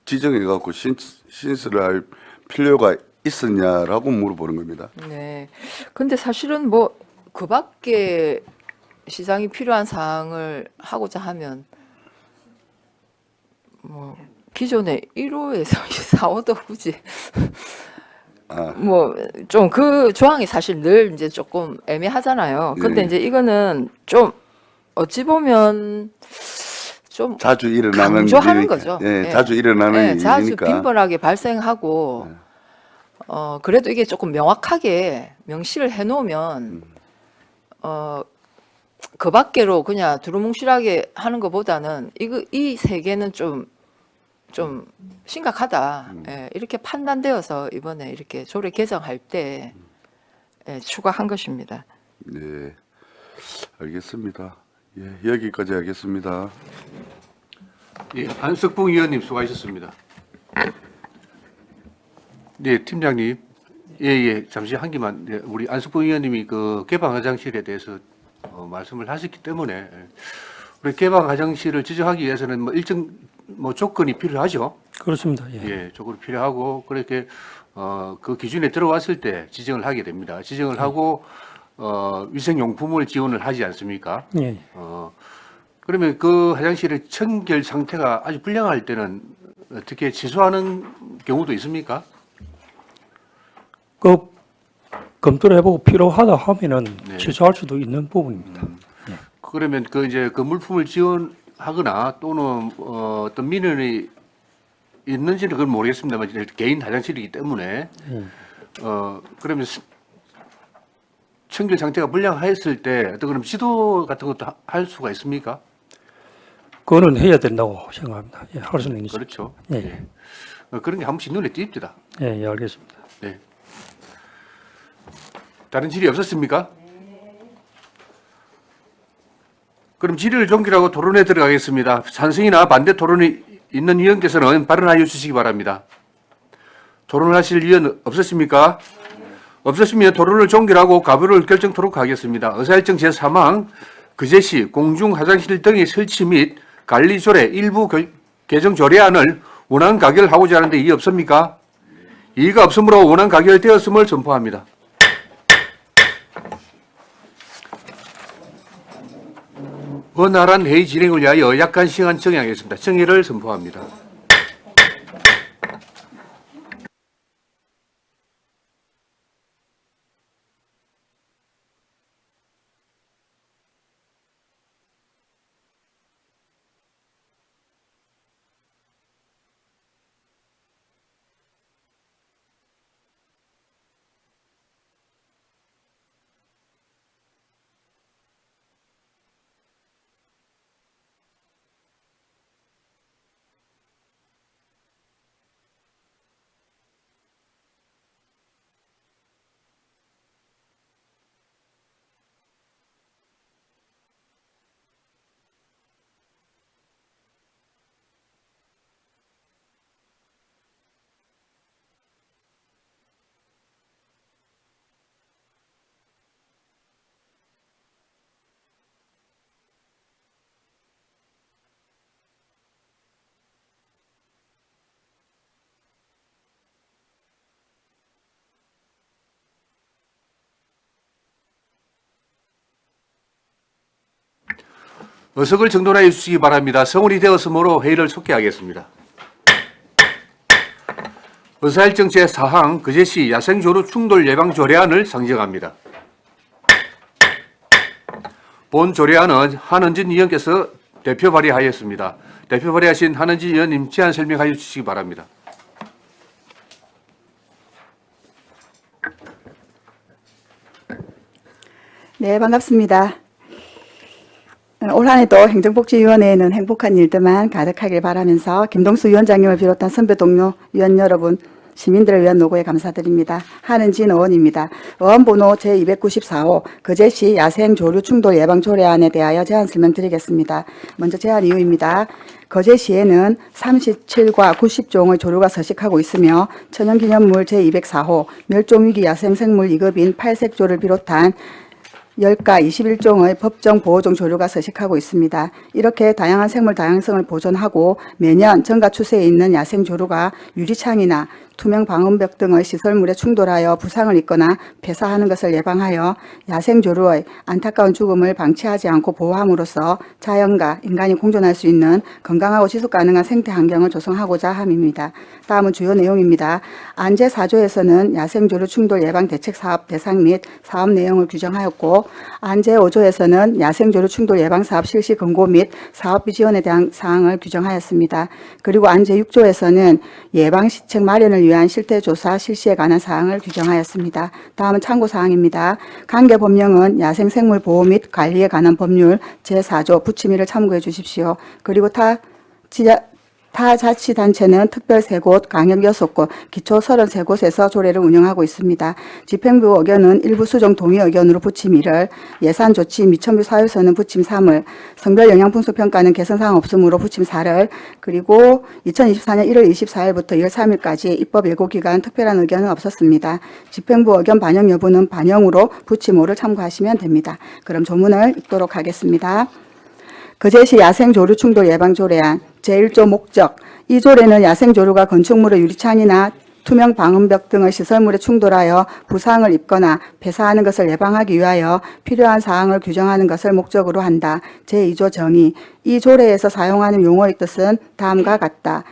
지정해 갖고 신설을 할 필요가 있었냐라고 물어보는 겁니다. 네. 근데 사실은 뭐 그 밖에 시장이 필요한 사항을 하고자 하면 뭐 기존의 1호에서 4호도 굳이 뭐 좀 그 조항이 사실 늘 이제 조금 애매하잖아요. 근데 예. 이제 이거는 좀 어찌 보면 좀 자주 일어나는 강조하는 일이니까. 거죠. 예, 예. 자주 일어나는 예, 자주 일이니까. 빈번하게 발생하고 그래도 이게 조금 명확하게 명시를 해놓으면 그 밖으로 그냥 두루뭉실하게 하는 것보다는 이 세 개는 좀 심각하다. 예, 이렇게 판단되어서 이번에 이렇게 조례 개정할 때 추가한 것입니다. 네, 알겠습니다. 예, 여기까지 하겠습니다. 예, 안석봉 의원님 수고하셨습니다. 네, 팀장님. 예, 잠시 한 개만. 네, 우리 안석봉 의원님이 그 개방 화장실에 대해서 말씀을 하셨기 때문에 우리 개방 화장실을 지정하기 위해서는 뭐 일정 뭐 조건이 필요하죠. 그렇습니다. 예. 예, 조건이 필요하고 그렇게 그 기준에 들어왔을 때 지정을 하게 됩니다. 지정을 하고 위생용품을 지원을 하지 않습니까? 예. 그러면 그 화장실의 청결 상태가 아주 불량할 때는 어떻게 취소하는 경우도 있습니까? 그 검토를 해보고 필요하다 하면은 네. 취소할 수도 있는 부분입니다. 그러면 그 이제 그 물품을 지원하거나 또는 어떤 민원이 있는지는 그건 모르겠습니다만 이제 개인 화장실이기 때문에 그러면 청결 상태가 불량하였을 때 어떤 그럼 지도 같은 것도 할 수가 있습니까? 그거는 해야 된다고 생각합니다. 예, 할 수는 있습니다. 그렇죠. 예. 그런 게 한 번씩 눈에 띕니다. 예, 예, 알겠습니다. 네. 다른 질의 없었습니까? 그럼 질의를 종결하고 토론에 들어가겠습니다. 찬성이나 반대 토론이 있는 위원께서는 발언하여 주시기 바랍니다. 토론하실 위원 없으십니까? 없으시면 토론을 종결하고 가부를 결정토록 하겠습니다. 의사일정 제3항 그제시 공중 화장실 등의 설치 및 관리 조례 일부 개정 조례안을 원안 가결하고자 하는데 이의 없습니까? 이의가 없으므로 원안 가결되었음을 선포합니다. 원활한 회의 진행을 위하여 약간 시간 정해하겠습니다. 정의를 선포합니다. 의석을 정돈하여 주시기 바랍니다. 성원이 되었으므로 회의를 속개하겠습니다. 의사일정 제4항 그제시 야생조류 충돌 예방 조례안을 상정합니다. 본 조례안은 한은진 의원께서 대표 발의하였습니다. 대표 발의하신 한은진 의원님 제안 설명하여 주시기 바랍니다. 네, 반갑습니다. 올 한 해도 행정복지위원회에는 행복한 일들만 가득하길 바라면서 김동수 위원장님을 비롯한 선배 동료 위원 여러분 시민들을 위한 노고에 감사드립니다. 한은진 의원입니다. 의원번호 제294호 거제시 야생 조류 충돌 예방 조례안에 대하여 제안 설명드리겠습니다. 먼저 제안 이유입니다. 거제시에는 37과 90종의 조류가 서식하고 있으며 천연기념물 제204호 멸종위기 야생생물 2급인 팔색조를 비롯한 10가 21종의 법정 보호종 조류가 서식하고 있습니다. 이렇게 다양한 생물 다양성을 보존하고 매년 증가 추세에 있는 야생 조류가 유리창이나 투명 방음벽 등의 시설물에 충돌하여 부상을 입거나 폐사하는 것을 예방하여 야생 조류의 안타까운 죽음을 방치하지 않고 보호함으로써 자연과 인간이 공존할 수 있는 건강하고 지속 가능한 생태 환경을 조성하고자 함입니다. 다음은 주요 내용입니다. 안제 4조에서는 야생 조류 충돌 예방 대책 사업 대상 및 사업 내용을 규정하였고, 안제 5조에서는 야생 조류 충돌 예방 사업 실시 권고 및 사업비 지원에 대한 사항을 규정하였습니다. 그리고 안제 6조에서는 예방 시책 마련을 위한 실태 조사 실시에 관한 사항을 규정하였습니다. 다음은 참고 사항입니다. 관계 법령은 야생 생물 보호 및 관리에 관한 법률 제4조 부침일을 참고해 주십시오. 그리고 타자치단체는 특별 3곳, 강역 6곳, 기초 33곳에서 조례를 운영하고 있습니다. 집행부 의견은 일부 수정 동의 의견으로 부침 1을, 예산 조치 미천뷰 사유서는 부침 3을, 성별 영향 분석 평가는 개선사항 없으므로 부침 4를, 그리고 2024년 1월 24일부터 2월 3일까지 입법 예고기간 특별한 의견은 없었습니다. 집행부 의견 반영 여부는 반영으로 부침 5를 참고하시면 됩니다. 그럼 조문을 읽도록 하겠습니다. 거제시 야생조류 충돌 예방조례안 제1조 목적. 이 조례는 야생조류가 건축물의 유리창이나 투명 방음벽 등의 시설물에 충돌하여 부상을 입거나 폐사하는 것을 예방하기 위하여 필요한 사항을 규정하는 것을 목적으로 한다. 제2조 정의. 이 조례에서 사용하는 용어의 뜻은 다음과 같다.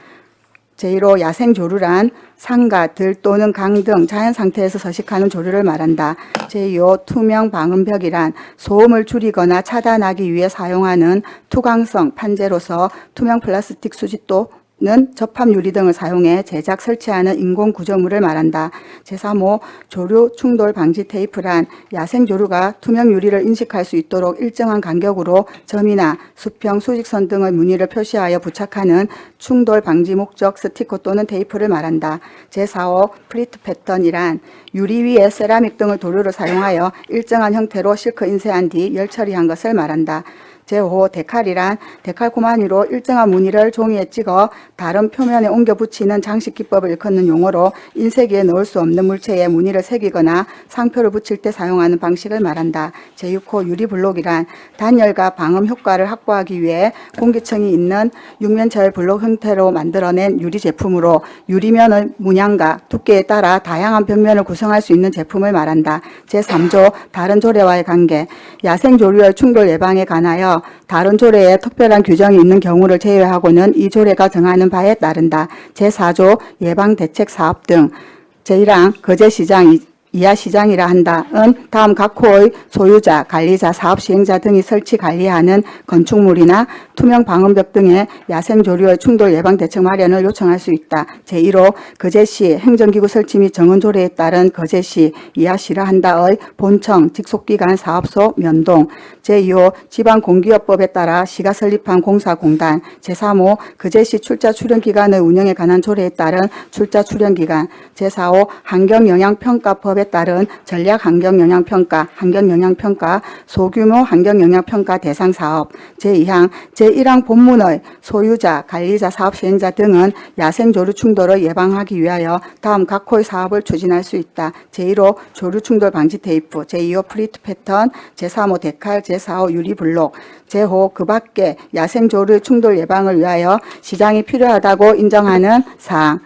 제1호 야생조류란 산가, 들 또는 강 등 자연 상태에서 서식하는 조류를 말한다. 제2호 투명 방음벽이란 소음을 줄이거나 차단하기 위해 사용하는 투광성 판재로서 투명 플라스틱 수지 또는 접합 유리 등을 사용해 제작 설치하는 인공 구조물을 말한다. 제3호 조류 충돌 방지 테이프란 야생 조류가 투명 유리를 인식할 수 있도록 일정한 간격으로 점이나 수평, 수직선 등의 무늬를 표시하여 부착하는 충돌 방지 목적 스티커 또는 테이프를 말한다. 제4호 프리트 패턴이란 유리 위에 세라믹 등의 도료를 사용하여 일정한 형태로 실크 인쇄한 뒤 열 처리한 것을 말한다. 제5호 데칼이란 데칼코마니로 일정한 무늬를 종이에 찍어 다른 표면에 옮겨 붙이는 장식 기법을 일컫는 용어로 인쇄기에 넣을 수 없는 물체에 무늬를 새기거나 상표를 붙일 때 사용하는 방식을 말한다. 제6호 유리블록이란 단열과 방음 효과를 확보하기 위해 공기층이 있는 육면체의 블록 형태로 만들어낸 유리 제품으로 유리면의 문양과 두께에 따라 다양한 벽면을 구성할 수 있는 제품을 말한다. 제3조 다른 조례와의 관계. 야생조류의 충돌 예방에 관하여 다른 조례에 특별한 규정이 있는 경우를 제외하고는 이 조례가 정하는 바에 따른다. 제4조 예방대책 사업 등 제1항 거제시장 이하 시장이라 한다은 다음 각 호의 소유자, 관리자, 사업 시행자 등이 설치 관리하는 건축물이나 투명 방음벽 등의 야생조류의 충돌 예방 대책 마련을 요청할 수 있다. 제1호 거제시 행정기구 설치 및 정원 조례에 따른 거제시 이하시라 한다의 본청, 직속기관 사업소 면동. 제2호 지방공기업법에 따라 시가 설립한 공사공단. 제3호 거제시 출자 출연기관의 운영에 관한 조례에 따른 출자 출연기관. 제4호 환경영향평가법에 따른 전략환경영향평가, 환경영향평가, 소규모 환경영향평가 대상 사업. 제2항, 제1항 본문의 소유자, 관리자, 사업시행자 등은 야생조류 충돌을 예방하기 위하여 다음 각 호의 사업을 추진할 수 있다. 제1호 조류충돌 방지 테이프, 제2호 프리트 패턴, 제3호 데칼, 제4호 유리블록, 제5 그 밖에 야생조류 충돌 예방을 위하여 시장이 필요하다고 인정하는 사항.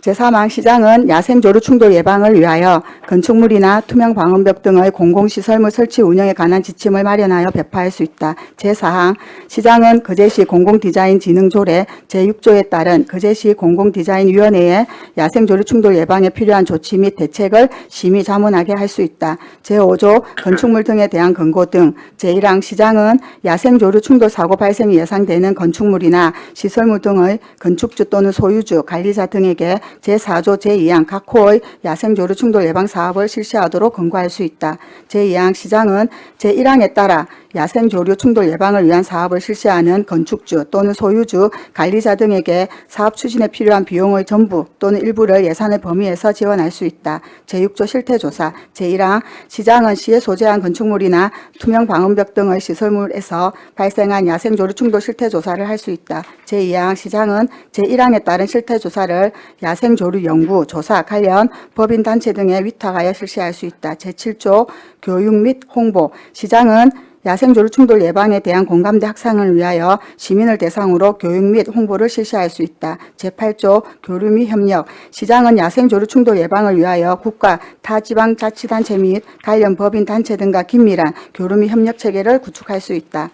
제3항 시장은 야생조류 충돌 예방을 위하여 건축물이나 투명 방음벽 등의 공공시설물 설치 운영에 관한 지침을 마련하여 배파할 수 있다. 제4항 시장은 거제시 공공디자인진흥조례 제6조에 따른 거제시 공공디자인위원회에 야생조류 충돌 예방에 필요한 조치 및 대책을 심의 자문하게 할 수 있다. 제5조 건축물 등에 대한 권고 등 제1항 시장은 야생조류 충돌 사고 발생이 예상되는 건축물이나 시설물 등의 건축주 또는 소유주, 관리자 등에게 제4조 제2항 각 호의 야생조류 충돌 예방 사업을 실시하도록 권고할 수 있다. 제2항 시장은 제1항에 따라 야생조류 충돌 예방을 위한 사업을 실시하는 건축주 또는 소유주, 관리자 등에게 사업 추진에 필요한 비용의 전부 또는 일부를 예산의 범위에서 지원할 수 있다. 제6조 실태조사 제1항 시장은 시에 소재한 건축물이나 투명 방음벽 등의 시설물에서 발생한 야생조류 충돌 실태조사를 할 수 있다. 제2항 시장은 제1항에 따른 실태조사를 야생조류 연구, 조사, 관련 법인 단체 등에 위탁하여 실시할 수 있다. 제7조 교육 및 홍보 시장은 야생조류 충돌 예방에 대한 공감대 확산을 위하여 시민을 대상으로 교육 및 홍보를 실시할 수 있다. 제8조 교류 및 협력 시장은 야생조류 충돌 예방을 위하여 국가, 타지방자치단체 및 관련 법인 단체 등과 긴밀한 교류 및 협력 체계를 구축할 수 있다.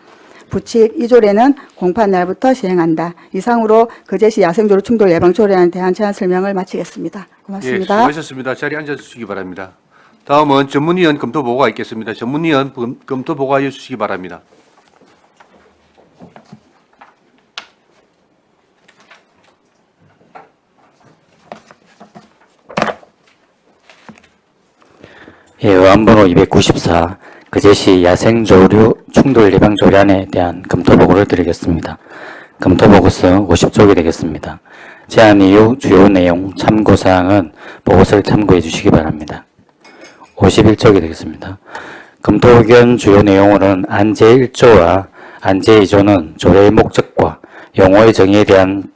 부칙 2조례는 공판 날부터 시행한다. 이상으로 거제시 야생조류 충돌 예방 조례안에 대한 제안 설명을 마치겠습니다. 예, 고맙습니다. 수고하셨습니다. 자리에 앉아주시기 바랍니다. 다음은 전문위원 검토 보고가 있겠습니다. 전문위원 검토 보고해 주시기 바랍니다. 예, 의안번호 294 거제시 야생조류 충돌 예방 조례안에 대한 검토 보고를 드리겠습니다. 검토 보고서 50쪽이 되겠습니다. 제안 이후 주요 내용 참고사항은 보고서를 참고해 주시기 바랍니다. 51쪽이 되겠습니다. 검토 의견 주요 내용으로는 안제 1조와 안제 2조는 조례의 목적과 용어의 정의에 대한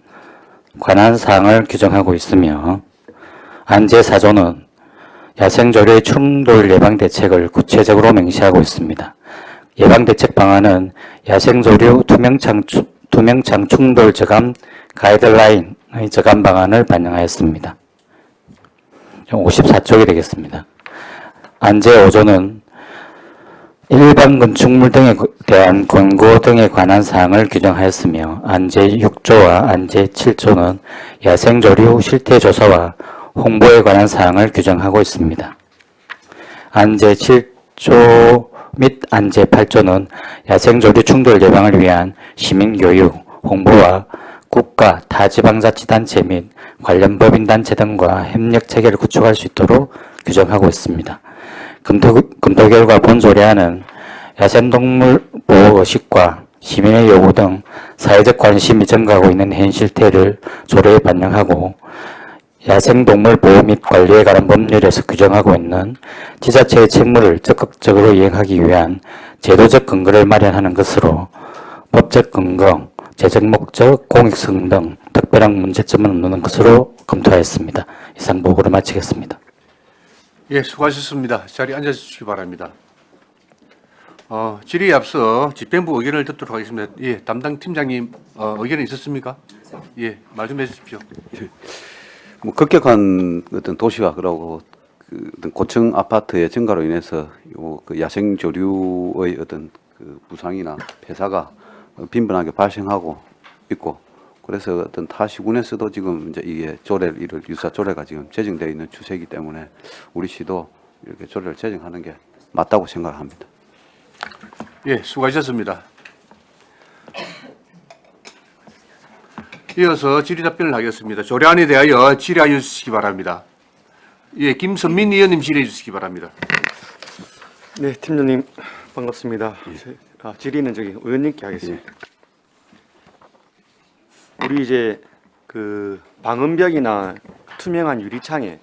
관한 사항을 규정하고 있으며 안제 4조는 야생조류의 충돌 예방 대책을 구체적으로 명시하고 있습니다. 예방 대책 방안은 야생조류 투명창 충돌 저감 가이드라인의 저감 방안을 반영하였습니다. 54쪽이 되겠습니다. 안제 5조는 일반 건축물 등에 대한 권고 등에 관한 사항을 규정하였으며 안제 6조와 안제 7조는 야생조류 실태조사와 홍보에 관한 사항을 규정하고 있습니다. 안제 7조 및 안제 8조는 야생조류 충돌 예방을 위한 시민교육, 홍보와 국가, 타지방자치단체 및 관련 법인단체 등과 협력체계를 구축할 수 있도록 규정하고 있습니다. 검토 결과 본 조례안은 야생동물 보호 의식과 시민의 요구 등 사회적 관심이 증가하고 있는 현 실태를 조례에 반영하고 야생동물 보호 및 관리에 관한 법률에서 규정하고 있는 지자체의 책무를 적극적으로 이행하기 위한 제도적 근거를 마련하는 것으로 법적 근거, 재정 목적, 공익성 등 특별한 문제점은 없는 것으로 검토하였습니다. 이상 보고를 마치겠습니다. 예, 수고하셨습니다. 자리에 앉아주시기 바랍니다. 질의에 앞서 집행부 의견을 듣도록 하겠습니다. 예, 담당 팀장님 의견이 있었습니까? 예, 말 좀 해주십시오. 뭐 급격한 어떤 도시화하고 그 어떤 고층 아파트의 증가로 인해서 그 야생 조류의 어떤 그 부상이나 폐사가 빈번하게 발생하고 있고, 그래서 어떤 타 시군에서도 지금 이제 이게 이를 유사 조례가 지금 제정되어 있는 추세이기 때문에 우리 시도 이렇게 조례를 제정하는 게 맞다고 생각합니다. 예, 수고하셨습니다. 이어서 질의 답변을 하겠습니다. 조례안에 대하여 질의하여 주시기 바랍니다. 예, 김선민 의원님 질의해 주시기 바랍니다. 네, 팀장님 반갑습니다. 질의는 의원님께 하겠습니다. 우리 이제 그 방음벽이나 투명한 유리창에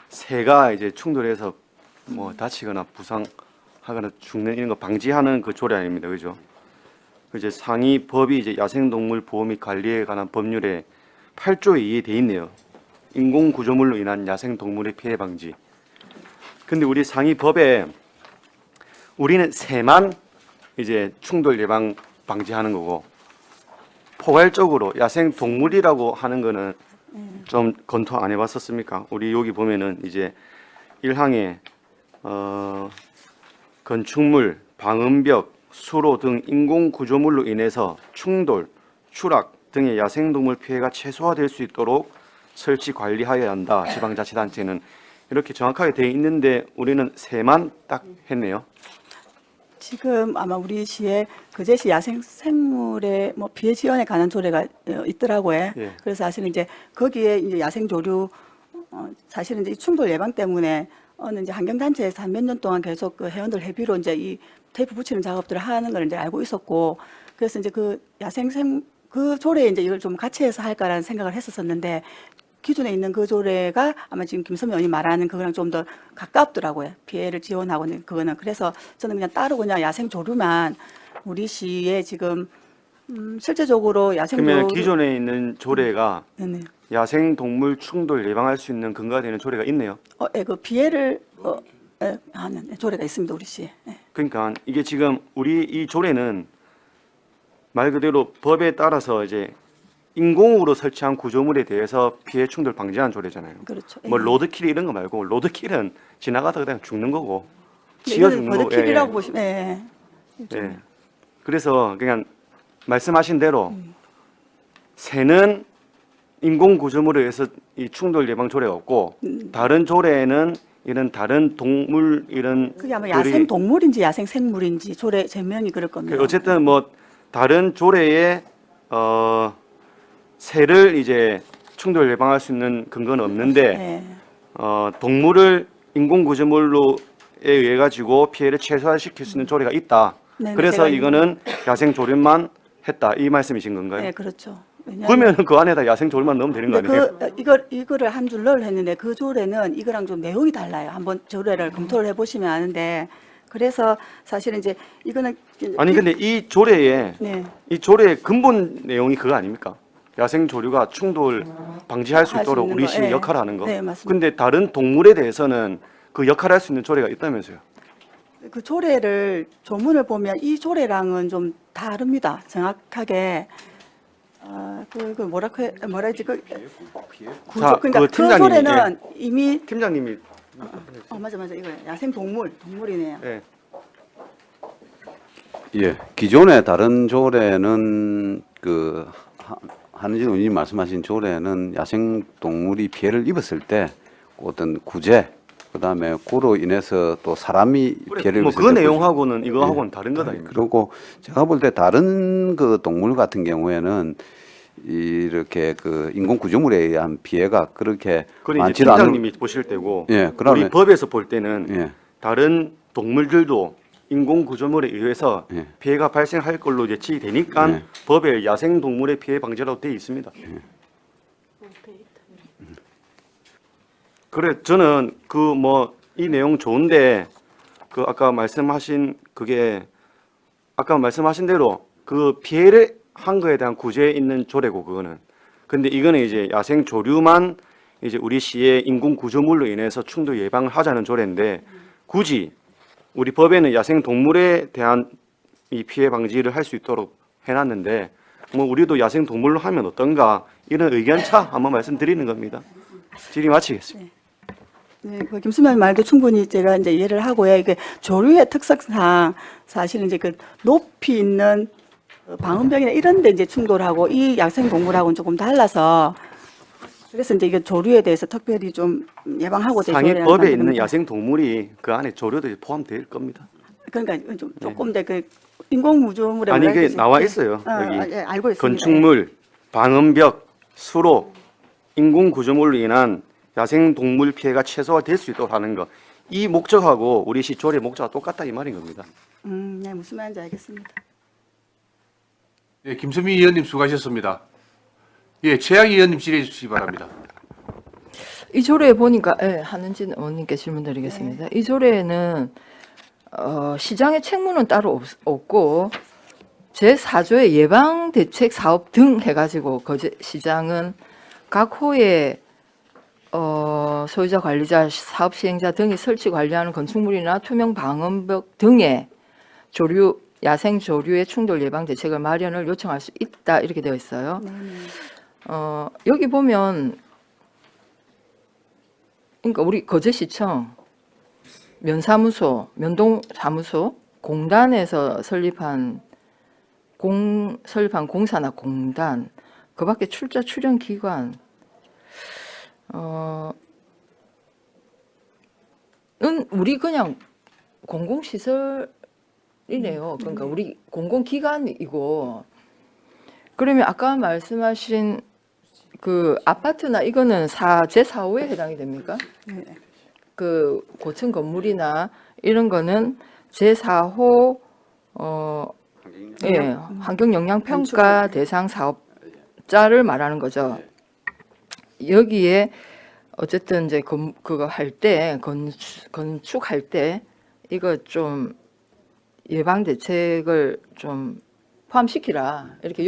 새가 이제 충돌해서 뭐 다치거나 부상하거나 죽는 이런 거 방지하는 그 조례안입니다, 그죠? 이제 상위 법이 이제 야생동물 보호 및 관리에 관한 법률에 8조에 2에 돼 있네요. 인공 구조물로 인한 야생동물의 피해 방지. 근데 우리 상위 법에 우리는 새만 이제 충돌 예방 방지하는 거고, 포괄적으로 야생동물이라고 하는 거는 좀 검토 안 해봤었습니까? 우리 여기 보면은 이제 1항에 건축물, 방음벽, 수로 등 인공 구조물로 인해서 충돌, 추락 등의 야생동물 피해가 최소화될 수 있도록 설치 관리하여야 한다. 지방자치단체는 이렇게 정확하게 되어 있는데 우리는 새만 딱 했네요. 지금 아마 우리 시에 거제시 야생 생물의 뭐 피해 지원에 관한 조례가 있더라고요. 예. 그래서 사실은 이제 거기에 이제 야생 조류 사실은 이제 이 충돌 예방 때문에 어느 이제 환경단체에서 한 몇 년 동안 계속 그 회원들 회비로 이제 이 테이프 붙이는 작업들을 하는 걸 이제 알고 있었고, 그래서 이제 그 그 조례에 이제 이걸 좀 같이 해서 할까라는 생각을 했었었는데, 기존에 있는 그 조례가 아마 지금 김선미 의원이 말하는 그거랑 좀 더 가깝더라고요. 피해를 지원하고 있는 그거는. 그래서 저는 그냥 따로 그냥 야생 조류만 우리 시에 지금 실제적으로 야생 그러면 조류 기존에 있는 조례가 네네. 야생 동물 충돌 예방할 수 있는 근거가 되는 조례가 있네요. 그 피해를 하는 조례가 있습니다, 우리 시에. 예. 그러니까 이게 지금 우리 이 조례는 말 그대로 법에 따라서 이제 인공으로 설치한 구조물에 대해서 피해 충돌 방지하는 조례잖아요. 그렇죠. 뭐 예. 로드킬 이런 거 말고 로드킬은 지나가다가 그냥 죽는 거고 근데 지어 이거는 죽는 거고. 버드킬이라고 보시면 예. 예. 그래서 그냥 말씀하신 대로 새는 인공 구조물에 의해서 이 충돌 예방 조례가 없고 다른 조례에는 이런 다른 동물 이런 그게 아마 들이- 야생 동물인지 야생 생물인지 조례 제명이 그럴 겁니다. 어쨌든 뭐 다른 조례에 새를 이제 충돌 예방할 수 있는 근거는 없는데 예. 동물을 인공 구조물로에 의해 가지고 피해를 최소화시킬 수 있는 조례가 있다. 네네, 그래서 제가 이거는 야생 조류만 했다 이 말씀이신 건가요? 네, 그렇죠. 그러면 그 안에다 야생 조류만 넣으면 되는 거 근데 아니에요? 이거를 한 줄 넣으려 했는데 그 조례는 이거랑 좀 내용이 달라요. 한번 조례를 검토를 해보시면 아는데, 그래서 사실은 이제 이거는 아니 근데 이 조례에 네. 이 조례의 근본 내용이 그거 아닙니까? 야생 조류가 충돌 방지할 수 할수 있도록 있는 우리 거, 시의 예. 역할을 하는 거. 네, 맞습니다. 근데 다른 동물에 대해서는 그 역할을 할 수 있는 조례가 있다면서요? 그 조례를 조문을 보면 이 조례랑은 좀 다릅니다. 정확하게 그 뭐라지 그 구조 자, 그러니까 그 그 팀장님이, 조례는 이미 팀장님이 맞아 이거 야생 동물이네요. 예. 예, 기존의 다른 조례는 그 한은진 의원님 말씀하신 조례는 야생 동물이 피해를 입었을 때 어떤 구제, 그다음에 그로 인해서 또 사람이 피해를 뭐 입었을 그 때 내용하고는 이거하고는 다른 거다. 아닙니까? 그리고 제가 볼 때 다른 그 동물 같은 경우에는 이렇게 그 인공 구조물에 의한 피해가 그렇게 그건 이제 많지도 않은 팀장님이 보실 때고 예, 우리 그러면 법에서 볼 때는 예. 다른 동물들도 인공 구조물에 의해서 예. 피해가 발생할 걸로 예측되니까 예. 법에 야생 동물의 피해 방지라고 되어 있습니다. 그래 저는 그 뭐 이 내용 좋은데 그 아까 말씀하신 그게 아까 말씀하신 대로 그 피해를 한 거에 대한 구제에 있는 조례고 그거는. 근데 이거는 이제 야생 조류만 이제 우리 시의 인공 구조물로 인해서 충돌 예방을 하자는 조례인데 굳이 우리 법에는 야생 동물에 대한 이 피해 방지를 할 수 있도록 해놨는데 뭐 우리도 야생 동물로 하면 어떤가 이런 의견차 한번 말씀드리는 겁니다. 질의 마치겠습니다. 네, 그 김수면 말도 충분히 제가 이제 이해를 하고요. 이게 조류의 특성상 사실은 이제 그 높이 있는 방음벽이나 이런 데 이제 충돌하고 이 야생 동물하고는 조금 달라서 그래서 이제 이게 조류에 대해서 특별히 좀 예방하고자 이 조례를 상위법에 있는 만듭니다. 야생 동물이 그 안에 조류도 포함될 겁니다. 그러니까 좀 조금 더 그 인공 무조물에 아니 뭐라 이게 해야 되지? 나와 있어요. 여기 예, 알고 있습니다. 건축물, 방음벽, 수로, 인공 구조물로 인한 야생 동물 피해가 최소화될 수 있도록 하는 거. 이 목적하고 우리 시 조례 목적과 똑같다 이 말인 겁니다. 네, 무슨 말인지 알겠습니다. 네, 김수미 의원님 수고하셨습니다. 예, 최양희 의원님 질의해 주시기 바랍니다. 이 조례에 보니까 한은진 의원님께 질문드리겠습니다. 이 조례에는 시장의 책무는 따로 없고 제4조의 예방 대책 사업 등 해가지고 거제 시장은 각 호의 소유자, 관리자, 사업 시행자 등이 설치 관리하는 건축물이나 투명 방음벽 등의 조류, 야생 조류의 충돌 예방 대책을 마련을 요청할 수 있다 이렇게 되어 있어요. 여기 보면 그러니까 우리 거제시청 면사무소, 면동사무소, 공단에서 설립한 공사나 공단, 그밖에 출자 출연 기관 은 우리 그냥 공공시설이라고 건물이네요. 그러니까 우리 공공기관이고 그러면 아까 말씀하신 그 아파트나 이거는 제4호에 해당이 됩니까? 네. 그 고층 건물이나 이런 거는 제4호 예, 환경 영향 평가 대상 사업자를 말하는 거죠. 여기에 어쨌든 이제 그거 할 때 건축할 때 이거 좀 예방 대책을 좀 포함시키라 이렇게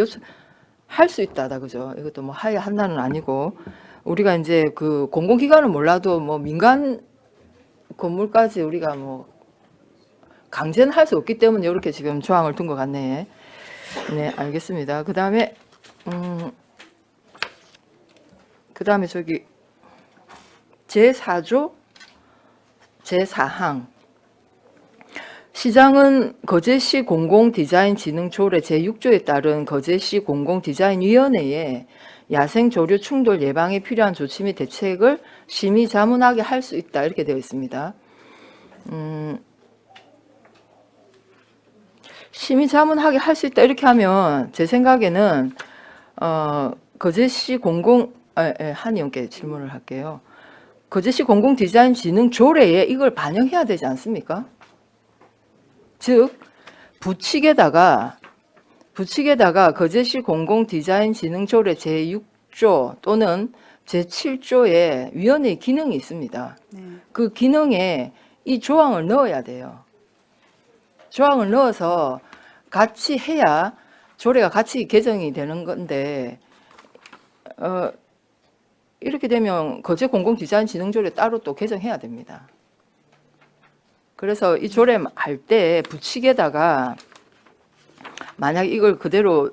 할 수 있다다 그죠? 이것도 뭐 하야 한다는 아니고 우리가 이제 그 공공기관은 몰라도 뭐 민간 건물까지 우리가 뭐 강제는 할 수 없기 때문에 이렇게 지금 조항을 둔 것 같네. 네, 알겠습니다. 그다음에 저기 제4조 제4항 시장은 거제시 공공디자인진흥조례 제6조에 따른 거제시 공공디자인위원회에 야생조류 충돌 예방에 필요한 조치 및 대책을 심의 자문하게 할 수 있다 이렇게 되어 있습니다. 심의 자문하게 할 수 있다 이렇게 하면 제 생각에는 거제시 한 의원께 질문을 할게요. 거제시 공공디자인진흥조례에 이걸 반영해야 되지 않습니까? 즉 부칙에다가 거제시 공공디자인진흥조례 제6조 또는 제7조에 위원회의 기능이 있습니다. 그 기능에 이 조항을 넣어야 돼요. 조항을 넣어서 같이 해야 조례가 같이 개정이 되는 건데 이렇게 되면 거제 공공디자인진흥조례 따로 또 개정해야 됩니다. 그래서 이 조례 할 때 부칙에다가 만약 이걸 그대로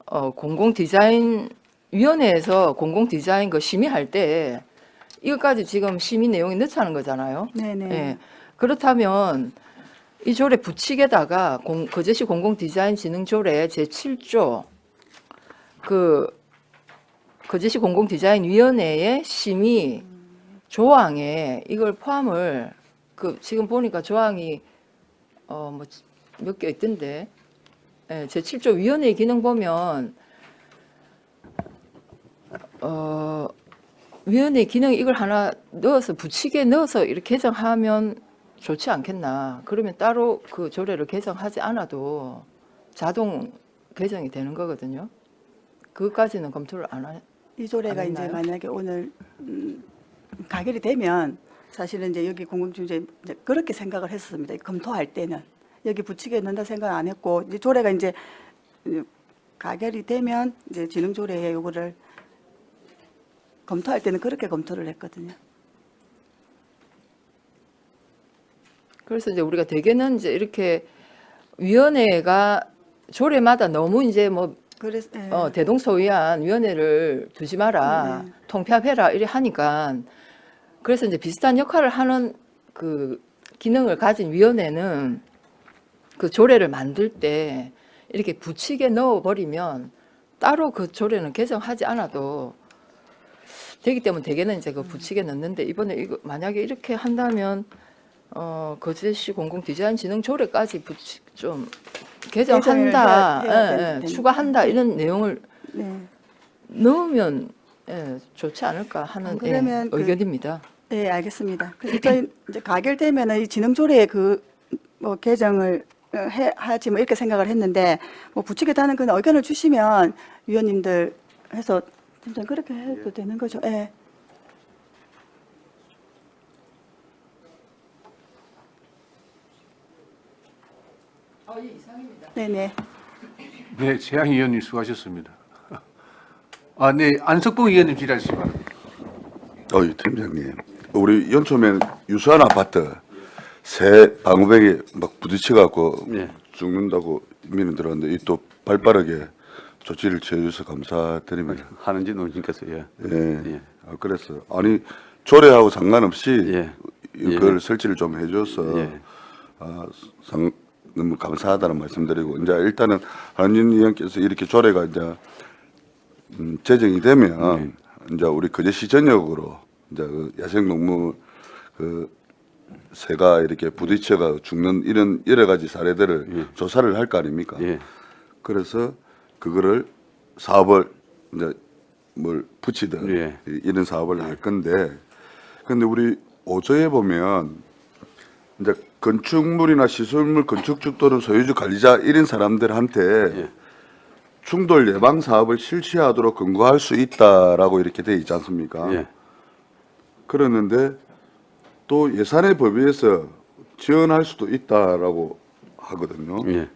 공공디자인위원회에서 공공디자인 거 심의할 때 이것까지 지금 심의 내용이 넣자는 거잖아요. 네네. 예. 그렇다면 이 조례 부칙에다가 거제시 공공디자인진흥조례 제7조 그 거제시 공공디자인위원회의 심의 조항에 이걸 포함을 지금 보니까 조항이 뭐 몇 개 있던데 예, 제7조 위원회의 기능 보면 위원회의 기능 이걸 하나 넣어서 부칙에 넣어서 이렇게 개정하면 좋지 않겠나. 그러면 따로 그 조례를 개정하지 않아도 자동 개정이 되는 거거든요. 그것까지는 검토를 이 조례가 안 이제 했나요? 만약에 오늘 가결이 되면 사실은 이제 여기 공공주제 이제 그렇게 생각을 했었습니다. 검토할 때는 여기 부칙에 넣는다 생각 안 했고 이제 조례가 이제 가결이 되면 이제 진흥조례에 요거를 검토할 때는 그렇게 검토를 했거든요. 그래서 이제 우리가 대개는 이제 이렇게 위원회가 조례마다 너무 이제 뭐 그래서 대동소이한 위원회를 두지 마라, 네. 통폐합해라 이래 하니까 그래서 이제 비슷한 역할을 하는 그 기능을 가진 위원회는 그 조례를 만들 때 이렇게 부칙에 넣어버리면 따로 그 조례는 개정하지 않아도 되기 때문에 대개는 이제 그 부칙에 넣는데 이번에 이거 만약에 이렇게 한다면 거제시 공공디자인진흥조례까지 부칙 좀 개정한다, 해야 추가한다 이런 내용을 네. 넣으면 좋지 않을까 하는 그러면 의견입니다. 네, 알겠습니다. 그래서 저희 이제 가결되면은 이 진흥조례 뭐 개정을 하지 뭐 이렇게 생각을 했는데 뭐 부칙에 다는 그런 의견을 주시면 위원님들 해서 진짜 그렇게 해도 되는 거죠. 예. 이상입니다. 네네. 네, 최양희 의원님 수고하셨습니다. 네, 안석봉 의원님 질의하시기 바랍니다. 팀장님, 우리 연초면 유수한 아파트 새 방우벽에 막 부딪혀갖고 네. 죽는다고 민원 들었는데 이 또 발빠르게 조치를 취해주셔서 감사드립니다. 하는지 노님께서 예. 예. 그랬어요. 아니 조례하고 상관없이 예. 이걸 예. 설치를 좀 해줘서 예. 너무 감사하다는 말씀드리고 이제 일단은 한윤 의원께서 이렇게 조례가 이제 제정이 되면 이제 우리 거제시 전역으로 이제 그 야생동물 그 새가 이렇게 부딪혀가 죽는 이런 여러 가지 사례들을 예. 조사를 할 거 아닙니까? 예. 그래서 그거를 사업을 이제 뭘 붙이든 예. 이런 사업을 할 건데, 근데 우리 5조에 보면 이제 건축물이나 시설물 건축주 또는 소유주 관리자 이런 사람들한테 예. 충돌 예방 사업을 실시하도록 권고할 수 있다라고 이렇게 돼 있지 않습니까? 예. 그러는데 또 예산의 법위에서 지원할 수도 있다라고 하거든요. 예.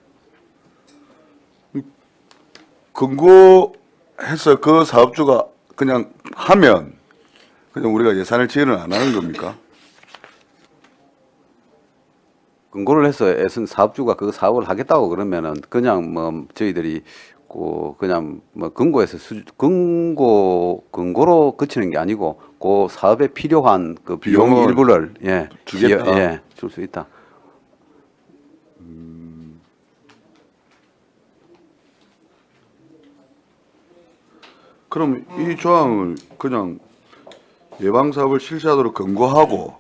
권고해서 그 사업주가 그냥 하면 그냥 우리가 예산을 지원을 안 하는 겁니까? 권고를 해서 애선 사업주가 그 사업을 하겠다고 그러면은 그냥 뭐 저희들이 그냥 뭐 권고해서 권고로 그치는 게 아니고 그 사업에 필요한 그 비용 비용을 일부를 주겠다. 줄 수 있다. 그럼 이 조항을 그냥 예방 사업을 실시하도록 권고하고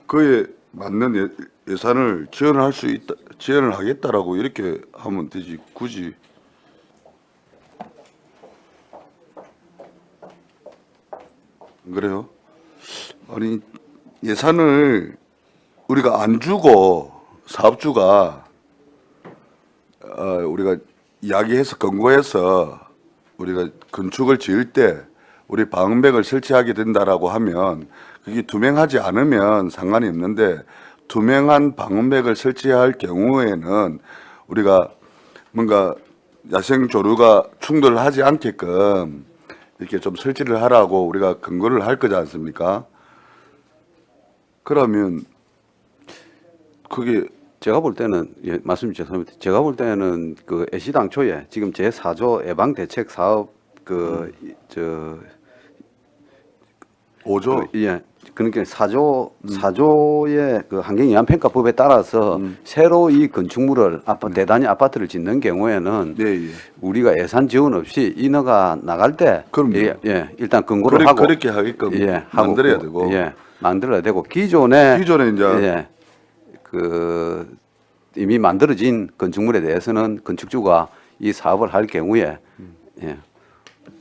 그에 맞는 예산을 지원할 수 있다, 지원을 하겠다라고 이렇게 하면 되지. 굳이 안 그래요? 아니 예산을 우리가 안 주고 사업주가 우리가 이야기해서 권고해서 우리가 건축을 지을 때 우리 방음벽을 설치하게 된다라고 하면 그게 투명하지 않으면 상관이 없는데 투명한 방음벽을 설치할 경우에는 우리가 뭔가 야생 조류가 충돌하지 않게끔 이렇게 좀 설치를 하라고 우리가 권고를 할 거지 않습니까? 그러면 그게 제가 볼 때는 말씀 죄송합니다. 제가 볼 때는 그 애시당초에 지금 제 4조 예방 대책 사업 저 5조 그러니까 4조의 그 환경영향평가법에 따라서 새로 이 건축물을 대단히 아파트를 짓는 경우에는 네, 예. 우리가 예산 지원 없이 인허가 나갈 때 그럼요. 일단 권고를 하고 그렇게 하게끔 만들어야 되고 만들어야 되고 기존에 이제 그 이미 만들어진 건축물에 대해서는 건축주가 이 사업을 할 경우에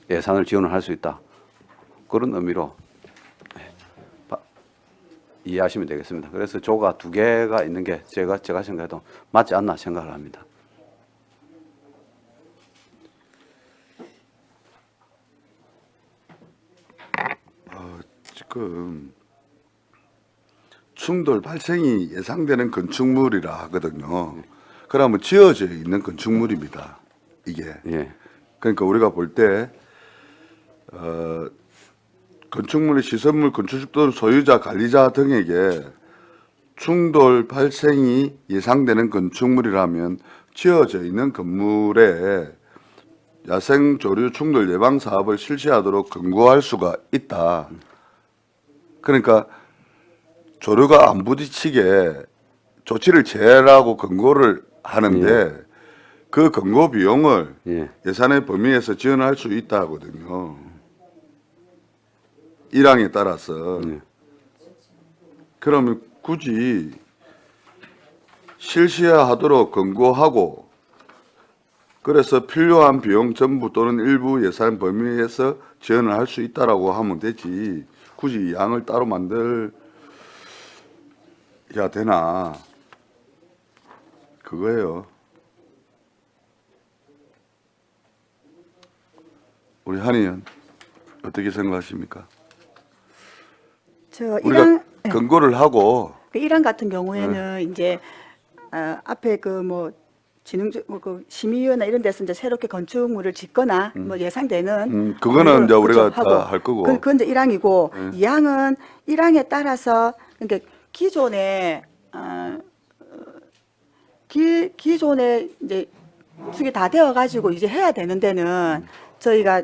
예산을 지원을 할 수 있다. 그런 의미로 이해하시면 되겠습니다. 그래서 조가 2개가 있는 게 제가 생각해도 맞지 않나 생각을 합니다. 지금 충돌 발생이 예상되는 건축물이라 하거든요. 그러면 지어져 있는 건축물입니다. 이게. 예. 그러니까 우리가 볼 때 건축물의 시설물 건축주 또는 소유자 관리자 등에게 충돌 발생이 예상되는 건축물이라면 지어져 있는 건물에 야생 조류 충돌 예방 사업을 실시하도록 권고할 수가 있다. 그러니까 조류가 안 부딪히게 조치를 취하라고 권고를 하는데 그 권고 비용을 예산의 범위에서 지원할 수 있다 하거든요. 1항에 따라서. 그러면 굳이 실시하도록 권고하고 그래서 필요한 비용 전부 또는 일부 예산 범위에서 지원을 할 수 있다라고 하면 되지. 굳이 이 항을 따로 만들어야 되나? 그거예요. 우리 한 의원 어떻게 생각하십니까? 저 우리가 1항 권고를 하고 그 1항 같은 경우에는 이제 앞에 그 뭐 그 심의위원회 이런 데서 이제 새롭게 건축물을 짓거나 뭐 예상되는 그거는 이제 우리가 그쪽 다 할 거고. 그건 이제 1항이고 2항은 1항에 따라서 그러니까 기존에 기존에 이제 축이 다 되어 가지고 이제 해야 되는 데는 저희가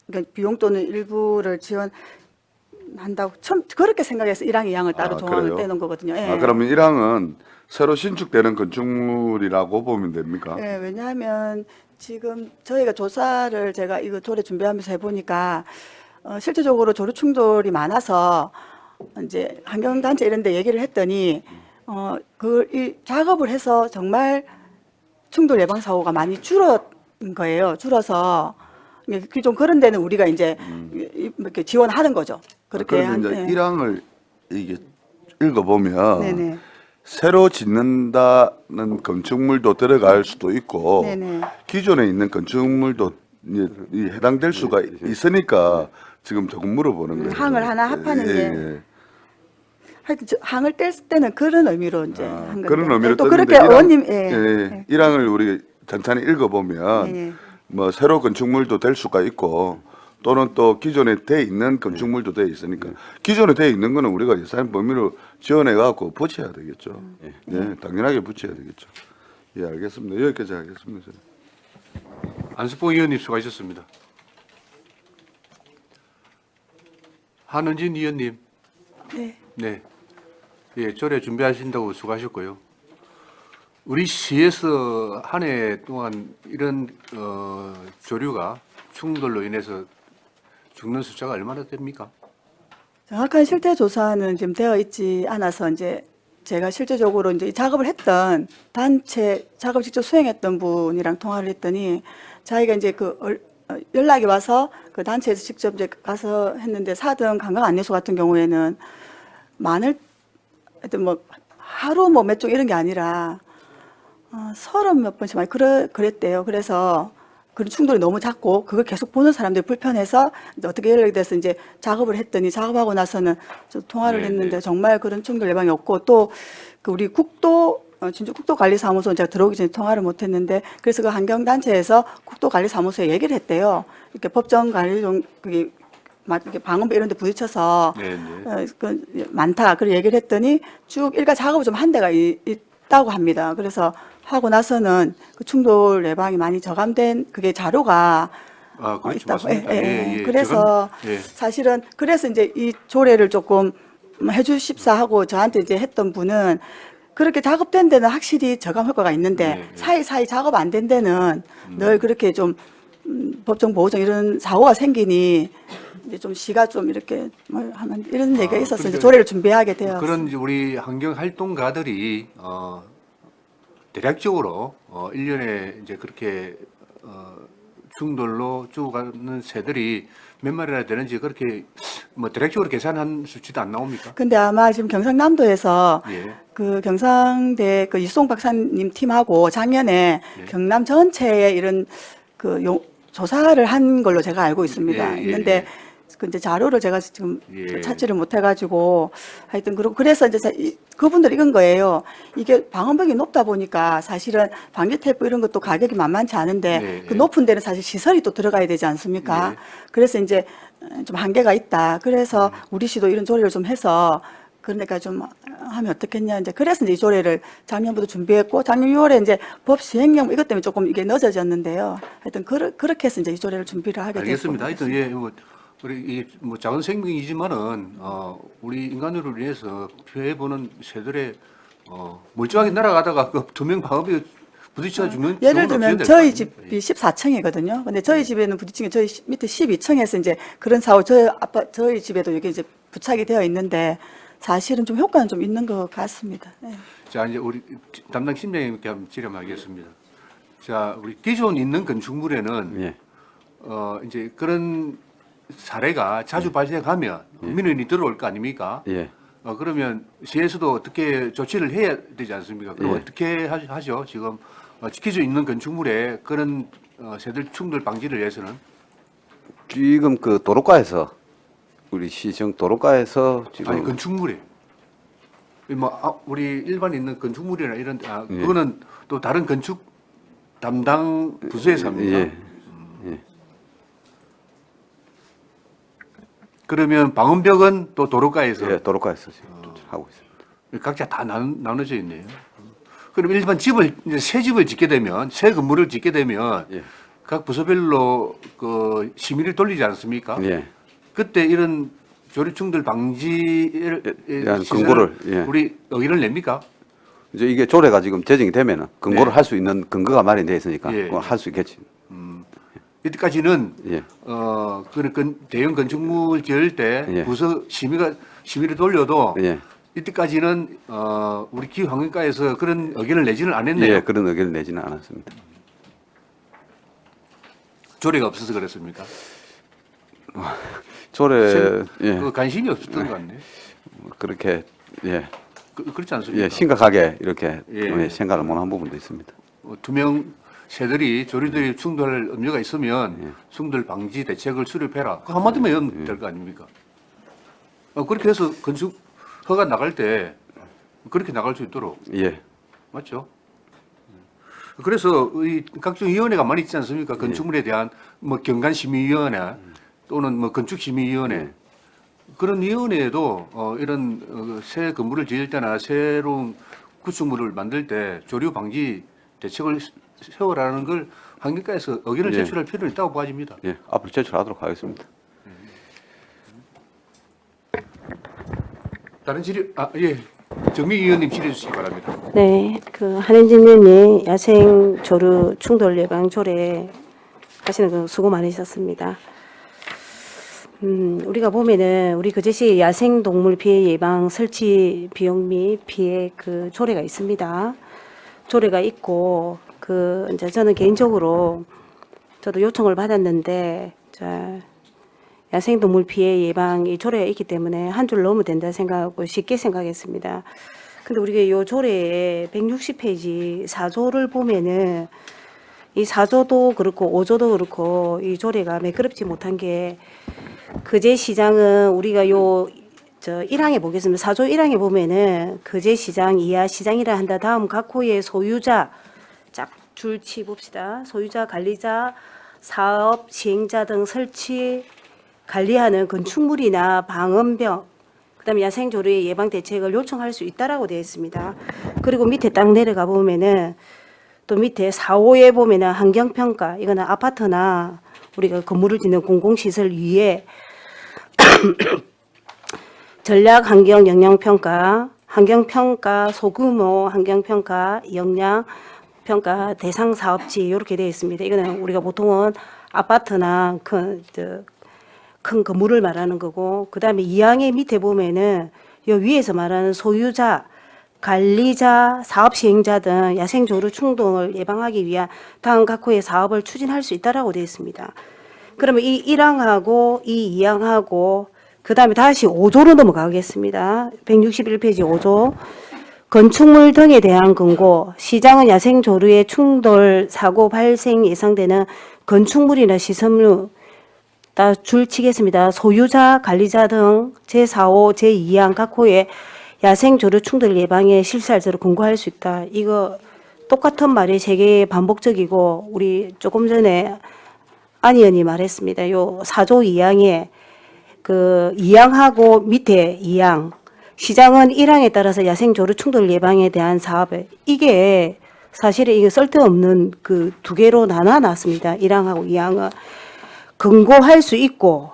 그러니까 비용 또는 일부를 지원한다고 처음 그렇게 생각해서 1항, 2항을 따로 조항을 그래요? 떼놓은 거거든요. 예. 그러면 1항은 새로 신축되는 건축물이라고 보면 됩니까? 예, 왜냐하면 지금 저희가 조사를 제가 이거 조례 준비하면서 해보니까 실제적으로 조류 충돌이 많아서 이제 환경단체 이런 데 얘기를 했더니 이 작업을 해서 정말 충돌 예방 사고가 많이 줄은 거예요. 줄어서 좀 그런 데는 우리가 이제 이렇게 지원하는 거죠. 그렇게 그런데 이제 예. 1항을 이게 읽어보면 네네. 새로 짓는다는 건축물도 들어갈 수도 있고 네네. 기존에 있는 건축물도 이 해당될 수가 있으니까 지금 조금 물어보는 거예요. 항을 하나 합하는 예, 게 예. 하여튼 항을 뗄 때는 그런 의미로 이제 한 건데 그런 의미로 또 떴는데 그렇게 의원님 예. 예, 1항을 우리 천천히 읽어보면 예, 예. 뭐 새로 건축물도 될 수가 있고 또는 또 기존에 돼 있는 건축물도 돼 있으니까 기존에 돼 있는 거는 우리가 예산 범위로 지원해 갖고 붙여야 되겠죠. 예, 당연하게 붙여야 되겠죠. 예, 알겠습니다. 여기까지 하겠습니다. 저는. 안수봉 의원님 수고하셨습니다. 한은진 의원님. 네. 네. 예, 조례 준비하신다고 수고하셨고요. 우리 시에서 한 해 동안 이런 조류가 충돌로 인해서 죽는 숫자가 얼마나 됩니까? 정확한 실태 조사는 지금 되어 있지 않아서 이제 제가 실제적으로 이제 이 작업을 했던 단체 작업 직접 수행했던 분이랑 통화를 했더니 자기가 이제 연락이 와서 그 단체에서 직접 이제 가서 했는데 4등 관광 안내소 같은 경우에는 하여튼 뭐 하루 뭐 몇 쪽 이런 게 아니라 30몇 번씩 많이 그랬대요. 그래서 그런 충돌이 너무 작고 그걸 계속 보는 사람들이 불편해서 이제 어떻게 연락이 돼서 이제 작업을 했더니 작업하고 나서는 저 통화를 네, 했는데 네. 정말 그런 충돌 예방이 없고 또 그 우리 진주 국도관리사무소 제가 들어오기 전에 통화를 못 했는데 그래서 그 환경단체에서 국도관리사무소에 얘기를 했대요. 이렇게 법정 관리 그게 이렇게 방음부 이런 데 부딪혀서 네, 네. 많다. 그렇게 얘기를 했더니 쭉 일가 작업을 좀 한 데가 있다고 합니다. 그래서 하고 나서는 그 충돌 예방이 많이 저감된 그게 자료가 그렇죠. 있다고. 맞습니다. 그래서 저건, 예. 사실은 그래서 이제 이 조례를 조금 해주십사 하고 저한테 이제 했던 분은 그렇게 작업된 데는 확실히 저감 효과가 있는데 네, 네. 사이사이 작업 안 된 데는 늘 그렇게 좀 법정 보호정 이런 사고가 생기니 이제 좀 시가 좀 이렇게 뭐 하면 이런 얘기가 있어서 이제 그러니까 조례를 준비하게 되었습니다. 그런 이제 우리 환경 활동가들이 대략적으로 1년에 이제 그렇게 충돌로 죽어가는 새들이 몇 마리나 되는지 그렇게 뭐 대략적으로 계산한 수치도 안 나옵니까? 근데 아마 지금 경상남도에서 예. 그 경상대 그 이수홍 박사님 팀하고 작년에 예. 경남 전체에 이런 조사를 한 걸로 제가 알고 있습니다. 예, 예, 있는데 예. 그 이제 자료를 제가 지금 예. 찾지를 못해가지고 하여튼 그래서 이제 그분들이 이건 거예요. 이게 방음벽이 높다 보니까 사실은 방지 테이프 이런 것도 가격이 만만치 않은데 네, 그 예. 높은 데는 사실 시설이 또 들어가야 되지 않습니까? 예. 그래서 이제 좀 한계가 있다. 그래서 우리 시도 이런 조례를 좀 해서 그러니까 좀 하면 어떻겠냐. 이제 그래서 이제 이 조례를 작년부터 준비했고 작년 6월에 이제 법 시행령 이것 때문에 조금 이게 늦어졌는데요. 하여튼 그렇게 해서 이제 이 조례를 준비를 하게 알겠습니다. 됐고. 하여튼 예, 우리 뭐 작은 생명이지만은 우리 인간으로 인해서 피해보는 새들의 멀쩡하게 날아가다가 그 투명 방음이 부딪혀 죽는 예를 경우는 들면 없어야 저희 될거 아닙니까? 집이 14층이거든요. 근데 저희 집에는 부딪힌 게 저희 밑에 12층에서 이제 그런 사고 저희 집에도 여기 이제 부착이 되어 있는데 사실은 좀 효과는 좀 있는 것 같습니다. 네. 자, 이제 우리 담당 팀장님께 한번 지령하겠습니다. 자, 우리 기존 있는 건축물에는 예. 이제 그런 사례가 자주 발생하면 민원이 들어올 거 아닙니까? 예. 그러면 시에서도 어떻게 조치를 해야 되지 않습니까? 그럼 예. 어떻게 하죠? 지금 기존 있는 건축물에 그런 새들 충돌 방지를 위해서는 지금 그 도로가에서 우리 시정 도로가에서 지금 아니 건축물에 우리 일반 있는 건축물이나 이런 예. 그거는 또 다른 건축 담당 부서에서 합니까? 예. 그러면 방음벽은 또 도로가에서 예, 도로가에서 지금 하고 있습니다. 각자 다 나눠져 있네요. 그럼 일반 집을 이제 새 집을 짓게 되면 새 건물을 짓게 되면 예. 각 부서별로 그 심의를 돌리지 않습니까? 예. 그때 이런 조류 충돌 방지를 대한 시설을 근거를, 예. 우리 의견을 냅니까? 이제 이게 조례가 지금 제정이 되면은 근거를 네. 할 수 있는 근거가 마련되어 있으니까 예. 할 수 있겠지. 이때까지는 예. 그 대형 건축물 지을 때 예. 부서 심의를 돌려도 예. 이때까지는 우리 기후환경과에서 그런 의견을 내지는 않았네요. 예, 그런 의견을 내지는 않았습니다. 조례가 없어서 그랬습니까? 조례 예, 그 관심이 없었던 것 같네요. 그렇게 예, 그렇지 않습니까? 예, 심각하게 이렇게 예. 생각을 못한 부분도 있습니다. 투명 조리들이 충돌할 염려가 있으면 충돌 방지 대책을 수립해라. 그 한마디만 하면 될 거 아닙니까? 그렇게 해서 건축 허가 나갈 때 그렇게 나갈 수 있도록 예, 맞죠? 그래서 이 각종 위원회가 많이 있지 않습니까? 건축물에 대한 뭐 경관심의위원회 또는 뭐 건축심의위원회 그런 위원회에도 이런 새 건물을 지을 때나 새로운 구축물을 만들 때 조류 방지 대책을 세워라는 걸 환경과에서 의견을 예. 제출할 필요는 있다고 봐집니다. 예, 앞으로 제출하도록 하겠습니다. 다른 질의, 예. 정미 의원님 질의해 주시기 바랍니다. 네, 그 한현진 의원님 야생 조류 충돌 예방 조례 하시는 거 수고 많으셨습니다. 우리가 보면은 우리 그제시 야생 동물 피해 예방 설치 비용 및 피해 그 조례가 있습니다. 조례가 있고 그 이제 저는 개인적으로 저도 요청을 받았는데 야생 동물 피해 예방 이 조례가 있기 때문에 한 줄 넣으면 된다 생각하고 쉽게 생각했습니다. 근데 우리가 이 조례에 160페이지 4조를 보면은 이 4조도 그렇고 5조도 그렇고 이 조례가 매끄럽지 못한 게 거제시장은 우리가 1항에 보겠습니다. 4조 1항에 보면은 거제시장 이하 시장이라 한다. 다음 각 호의 소유자 짝 줄치 봅시다. 소유자, 관리자, 사업, 시행자 등 설치 관리하는 건축물이나 방음병, 그다음에 야생조류의 예방 대책을 요청할 수 있다라고 되어 있습니다. 그리고 밑에 딱 내려가 보면은 또 밑에 4호에 보면은 환경평가, 이거는 아파트나 우리가 건물을 짓는 공공시설 위에 전략 환경 영향평가, 환경평가 소규모 환경평가, 영향평가 대상 사업지 이렇게 되어 있습니다. 이거는 우리가 보통은 아파트나 큰 건물을 말하는 거고, 그 다음에 2항의 밑에 보면은 이 위에서 말하는 소유자, 관리자, 사업 시행자 등 야생조류 충동을 예방하기 위한 다음 각 호의 사업을 추진할 수 있다라고 되어 있습니다. 그러면 이 1항하고 이 2항하고 그 다음에 다시 5조로 넘어가겠습니다. 161페이지 5조. 건축물 등에 대한 권고. 시장은 야생조류의 충돌 사고 발생 예상되는 건축물이나 시설물 다 줄치겠습니다. 소유자, 관리자 등 제4호, 제2항 각 호에 야생조류 충돌 예방에 실시할지로 권고할 수 있다. 이거 똑같은 말이 세 개 반복적이고 우리 조금 전에 안 의원이 말했습니다. 요 4조 2항에 그 2항하고 밑에 2항 시장은 1항에 따라서 야생조류 충돌 예방에 대한 사업에 이게 사실은 이게 쓸데없는 그 두 개로 나눠놨습니다. 1항하고 2항은 권고할 수 있고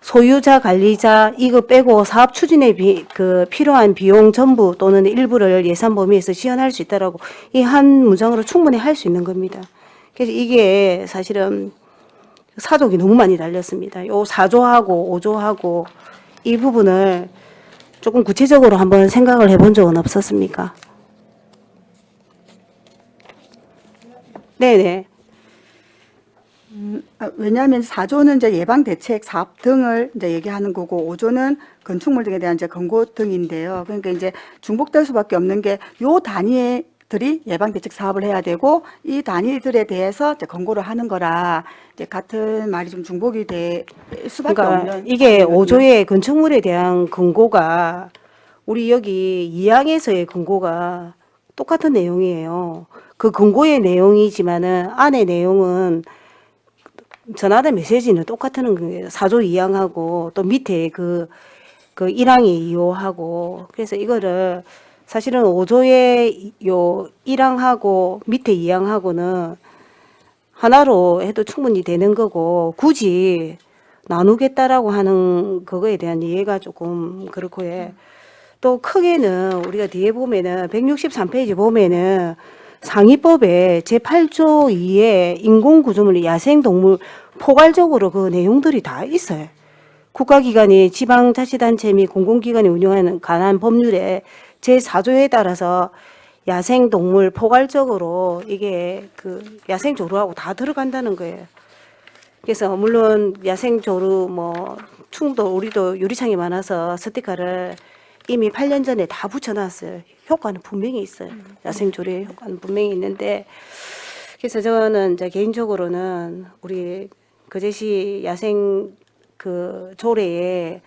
소유자, 관리자 이거 빼고 사업 추진에 필요한 비용 전부 또는 일부를 예산 범위에서 지원할 수 있다라고 이 한 문장으로 충분히 할 수 있는 겁니다. 그래서 이게 사실은 사족이 너무 많이 달렸습니다. 요 4조하고 5조하고 이 부분을 조금 구체적으로 한번 생각을 해본 적은 없었습니까? 네네. 왜냐하면 4조는 이제 예방 대책 사업 등을 이제 얘기하는 거고 5조는 건축물 등에 대한 이제 권고 등인데요. 그러니까 이제 중복될 수밖에 없는 게 요 단위들이 예방 대책 사업을 해야 되고 이 단위들에 대해서 이제 권고를 하는 거라 이제 같은 말이 좀 중복이 될 수밖에 그러니까 없는 이게 5조의 건축물에 대한 권고가 우리 여기 2항에서의 권고가 똑같은 내용이에요. 그 권고의 내용이지만은 안의 내용은 전하된 메시지는 똑같은 거예요. 4조 2항하고 또 밑에 그 1항의 2호하고 그래서 이거를 사실은 5조의 요 1항하고 밑에 2항하고는 하나로 해도 충분히 되는 거고 굳이 나누겠다라고 하는 그거에 대한 이해가 조금 그렇고 해. 또 크게는 우리가 뒤에 보면은 163페이지 보면은 상위법에 제8조 2에 인공구조물, 야생동물 포괄적으로 그 내용들이 다 있어요. 국가기관이 지방자치단체 및 공공기관이 운영하는 관한 법률에 제4조에 따라서 야생동물 포괄적으로 이게 그 야생조루하고 다 들어간다는 거예요. 그래서 물론 야생조루 뭐 충돌, 우리도 유리창이 많아서 스티커를 이미 8년 전에 다 붙여놨어요. 효과는 분명히 있어요. 야생조류의 효과는 분명히 있는데, 그래서 저는 이제 개인적으로는 우리 거제시 야생 그 조례에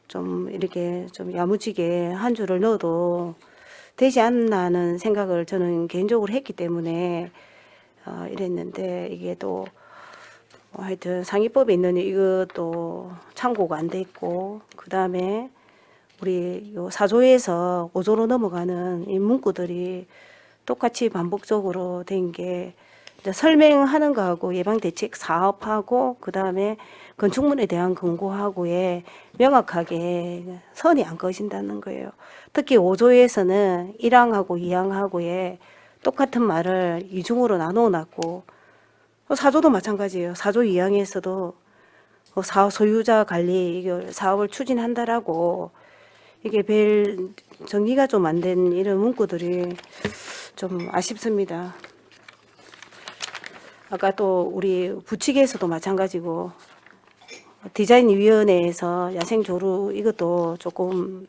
좀 이렇게 좀 야무지게 한 줄을 넣어도 되지 않나 하는 생각을 저는 개인적으로 했기 때문에 이랬는데, 이게 또 뭐 하여튼 상위법에 있는 이것도 참고가 안 돼 있고, 그 다음에 우리 요 4조에서 5조로 넘어가는 이 문구들이 똑같이 반복적으로 된 게 이제 설명하는 거하고 예방대책 사업하고 그 다음에 건축물에 대한 권고하고에 명확하게 선이 안 그어진다는 거예요. 특히 5조에서는 1항하고 2항하고에 똑같은 말을 이중으로 나눠놨고, 4조도 마찬가지예요. 4조 2항에서도 사업 소유자 관리 이걸 사업을 추진한다라고 이게 별 정리가 좀 안 된 이런 문구들이 좀 아쉽습니다. 아까 또 우리 부칙에서도 마찬가지고 디자인위원회에서 야생조루 이것도 조금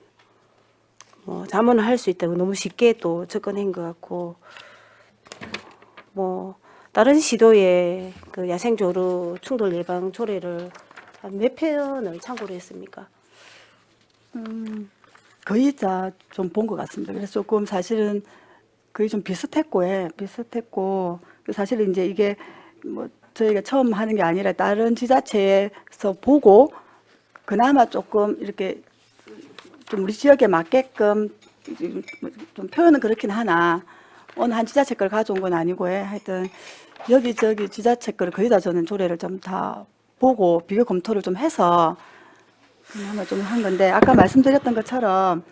뭐 자문을 할 수 있다고 너무 쉽게 또 접근한 것 같고, 뭐 다른 시도에 그 야생조루 충돌 예방 조례를 한 몇 편을 참고를 했습니까? 거의 다 좀 본 것 같습니다. 그래서 조금 사실은 거의 좀 비슷했고, 사실은 이제 이게 뭐 저희가 처음 하는 게 아니라 다른 지자체에서 보고 그나마 조금 이렇게 좀 우리 지역에 맞게끔 좀 표현은 그렇긴 하나 어느 한 지자체 걸 가져온 건 아니고 하여튼 여기저기 지자체 거를 거의 다 저는 조례를 좀 다 보고 비교 검토를 좀 해서 그나마 좀 한 건데, 아까 말씀드렸던 것처럼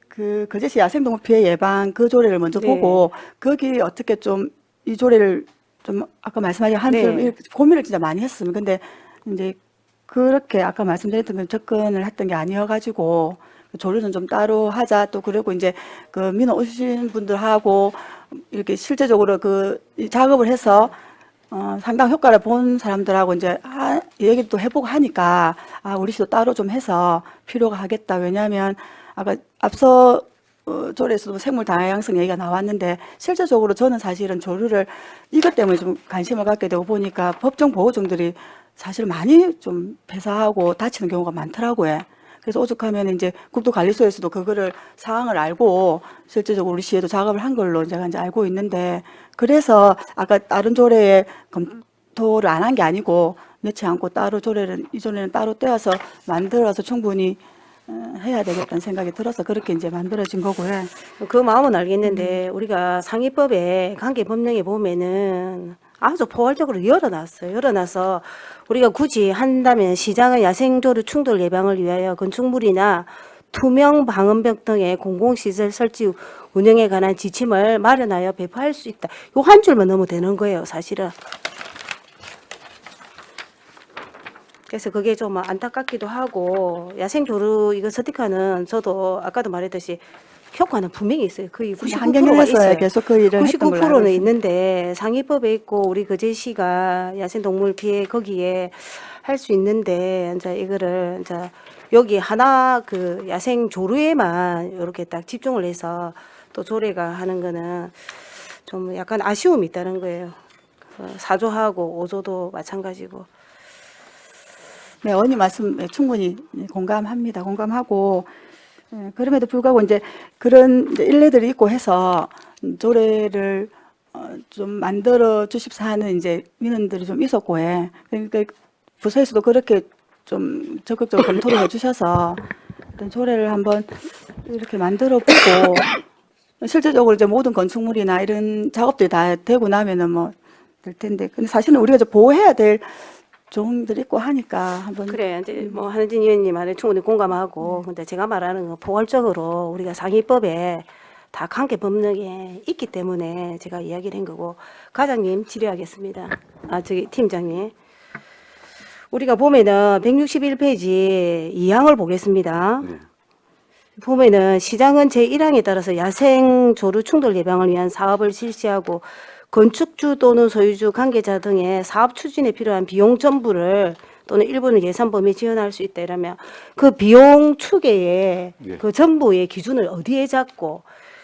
그 거제시 야생동물 피해 예방 그 조례를 먼저 네. 보고 거기 어떻게 좀 이 조례를 좀 아까 말씀하신 한 줄 네. 이렇게 고민을 진짜 많이 했습니다. 근데 이제 그렇게 아까 말씀드렸던 건 접근을 했던 게 아니어가지고 조례는 좀 따로 하자. 또 그리고 이제 그 민원 오신 분들하고 이렇게 실제적으로 그 작업을 해서 상당 효과를 본 사람들하고 이제 얘기도 해보고 하니까 우리 시도 따로 좀 해서 필요가 하겠다. 왜냐하면 아까 앞서 조례에서도 생물 다양성 얘기가 나왔는데 실제적으로 저는 사실은 조류를 이것 때문에 좀 관심을 갖게 되고 보니까 법정 보호종들이 사실 많이 좀 폐사하고 다치는 경우가 많더라고요. 그래서 오죽하면 이제 국토관리소에서도 그거를 사항을 알고 실제적으로 우리 시에도 작업을 한 걸로 제가 이제 알고 있는데, 그래서 아까 다른 조례에 검토를 안 한 게 아니고 넣지 않고 따로 조례를 이 조례는 따로 떼어서 만들어서 충분히 해야 되겠다는 생각이 들어서 그렇게 이제 만들어진 거고요. 그 마음은 알겠는데 우리가 상위법에 관계 법령에 보면은 아주 포괄적으로 열어놨어요. 열어놔서 우리가 굳이 한다면 시장의 야생조류 충돌 예방을 위하여 건축물이나 투명 방음벽 등의 공공시설 설치 운영에 관한 지침을 마련하여 배포할 수 있다. 요 한 줄만 넣으면 되는 거예요, 사실은. 그래서 그게 좀 안타깝기도 하고, 야생조류 이거 스티커는 저도 아까도 말했듯이 효과는 분명히 있어요. 거의 99%가 환경에서 있어요. 계속 그 일을 했던 걸로 알고 99%는 있습니다. 있는데 상위법에 있고 우리 거제시가 야생동물 피해 거기에 할 수 있는데 이제 이거를 이제 여기 하나 그 야생조류에만 이렇게 딱 집중을 해서 또 조례가 하는 거는 좀 약간 아쉬움이 있다는 거예요. 4조하고 5조도 마찬가지고. 네, 언니 말씀 충분히 공감합니다. 공감하고, 그럼에도 불구하고 이제 그런 이제 일례들이 있고 해서 조례를 좀 만들어 주십사 하는 이제 민원들이 좀 있었고 그러니까 부서에서도 그렇게 좀 적극적으로 검토를 해주셔서 어떤 조례를 한번 이렇게 만들어 보고 실제적으로 이제 모든 건축물이나 이런 작업들이 다 되고 나면은 뭐 될 텐데, 근데 사실은 우리가 이제 보호해야 될 종들이 있고 하니까 한번 그래, 이제 뭐 한진 의원님 말에 충분히 공감하고, 근데 제가 말하는 건 포괄적으로 우리가 상위법에 다 관계 법령에 있기 때문에 제가 이야기를 한 거고, 과장님 질의하겠습니다. 팀장님. 우리가 보면은 161페이지 2항을 보겠습니다. 네. 보면은 시장은 제1항에 따라서 야생 조류 충돌 예방을 위한 사업을 실시하고 건축주 또는 소유주 관계자 등의 사업 추진에 필요한 비용 전부를 또는 일부는 예산 범위에 지원할 수 있다 이러면 그 비용 추계의 예. 그 전부의 기준을 어디에 잡고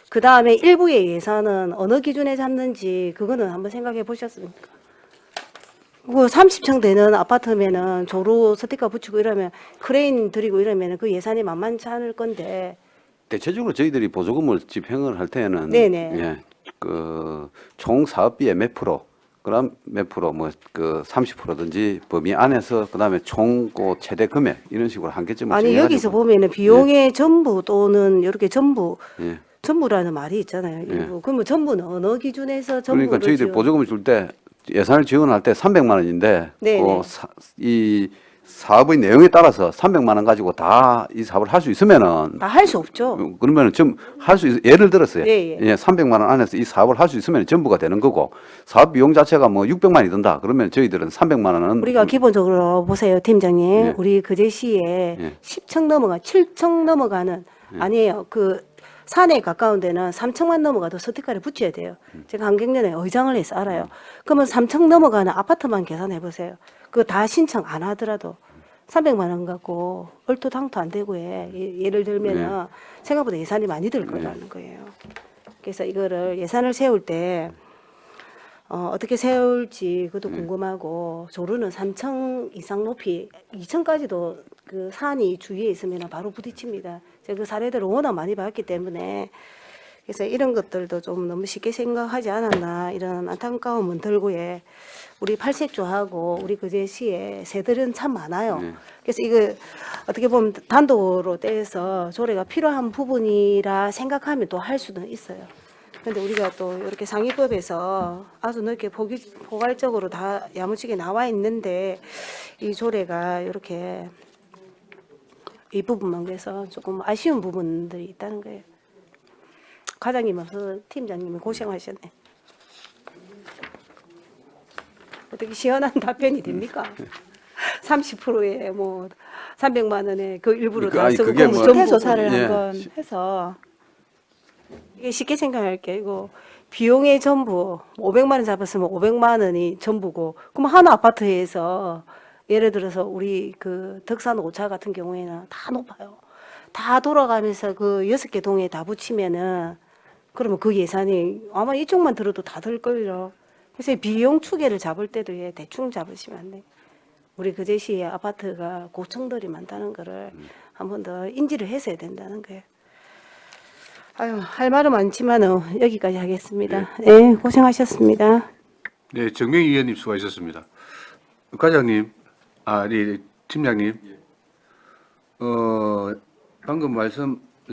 그 다음에 일부의 예산은 어느 기준에 잡는지 그거는 한번 생각해 보셨습니까? 그 30층 되는 아파트면은 조로 스티커 붙이고 이러면 크레인 들이고 이러면 그 예산이 만만치 않을 건데. 대체적으로 저희들이 보조금을 집행을 할 때는 네네. 예, 그 총 사업비의 몇 프로, 그럼 몇 프로 뭐 그 30%든지 범위 안에서 그다음에 총 그 최대 금액 이런 식으로 한계점을 아니 정해가지고 여기서 보면은 비용의 전부 또는 이렇게 전부 예. 전부라는 말이 있잖아요. 일부. 그러면 전부는 어느 기준에서 전부를 그러니까 저희들이 지원- 보조금을 줄 때 예산을 지원할 때 300만 원인데 네네. 이 사업의 내용에 따라서 300만 원 가지고 다 이 사업을 할 수 있으면은 다 할 수 없죠. 그러면은 좀 할 수 예를 들었어요. 예, 예. 300만 원 안에서 이 사업을 할 수 있으면 전부가 되는 거고 사업 비용 자체가 뭐 600만 원이 든다. 그러면 저희들은 300만 원은 우리가 기본적으로 보세요, 팀장님. 예. 우리 그제시에 예. 10층 넘어가 7층 넘어가는 아니에요. 그 산에 가까운 데는 3층만 넘어가도 스티커를 붙여야 돼요. 제가 환경연에 의장을 해서 알아요. 그러면 3층 넘어가는 아파트만 계산해 보세요. 그거 다 신청 안 하더라도 300만 원 갖고 얼토당토 안 되고 해. 예를 들면은 생각보다 예산이 많이 들 거라는 거예요. 그래서 이거를 예산을 세울 때 어떻게 세울지 그것도 궁금하고, 조류는 3층 이상 높이 2층까지도 그 산이 주위에 있으면 바로 부딪힙니다. 제가 그 사례들을 워낙 많이 봤기 때문에 그래서 이런 것들도 좀 너무 쉽게 생각하지 않았나 이런 안타까움은 들고에, 우리 팔색조하고 우리 그제시에 새들은 참 많아요. 그래서 이거 어떻게 보면 단독으로 떼서 조례가 필요한 부분이라 생각하면 또 할 수는 있어요. 근데 우리가 또 이렇게 상위법에서 아주 넓게 포괄적으로 다 야무지게 나와 있는데 이 조례가 이렇게 이 부분만 그래서 조금 아쉬운 부분들이 있다는 거예요. 과장님 없어서 팀장님이 고생하셨네. 어떻게 시원한 답변이 됩니까? 30%에 뭐 300만 원에 그 일부로 다 쓰고 그게 그러면 뭐- 전부 실태 조사를 예. 한번 해서 이게 쉽게 생각할 게 이거 비용의 전부 500만 원 잡았으면 500만 원이 전부고, 그럼 한 아파트에서 예를 들어서 우리 그 덕산 5차 같은 경우에는 다 높아요. 다 돌아가면서 그 6개 동에 다 붙이면은 그러면 그 예산이 아마 이쪽만 들어도 다 들 거예요. 그래서 비용 추계를 잡을 때도 대충 잡으시면 안 돼요. 우리 그제시에 아파트가 고층들이 많다는 거를 한 번 더 인지를 했어야 된다는 거예요. 아유, 할 말은 많지만은 여기까지 하겠습니다. 네, 고생하셨습니다. 네, 정명희 의원님 수고하셨습니다. 과장님, 팀장님, 방금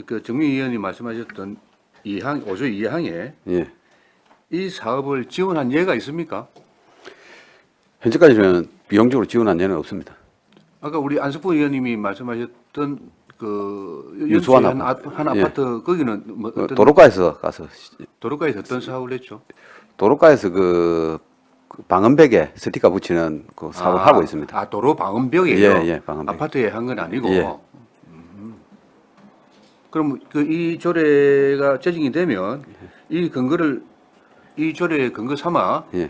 그 정명희 의원님 말씀하셨던 5조 2항에 예. 이 사업을 지원한 예가 있습니까? 현재까지는 비용적으로 지원한 예는 없습니다. 아까 우리 안석봉 의원님이 말씀하셨던 그 유수한 연수의 아파트. 한 아파트 거기는 뭐 어떤 도로가에서 가서 도로가에서 어떤 사업을 했죠? 도로가에서 그 방음벽에 스티커 붙이는 그 사업을 하고 있습니다. 도로 방음벽이에요. 예, 예, 방음벽. 아파트에 한 건 아니고. 예. 그럼 이 조례가 제정이 되면 이 조례의 근거 삼아 예.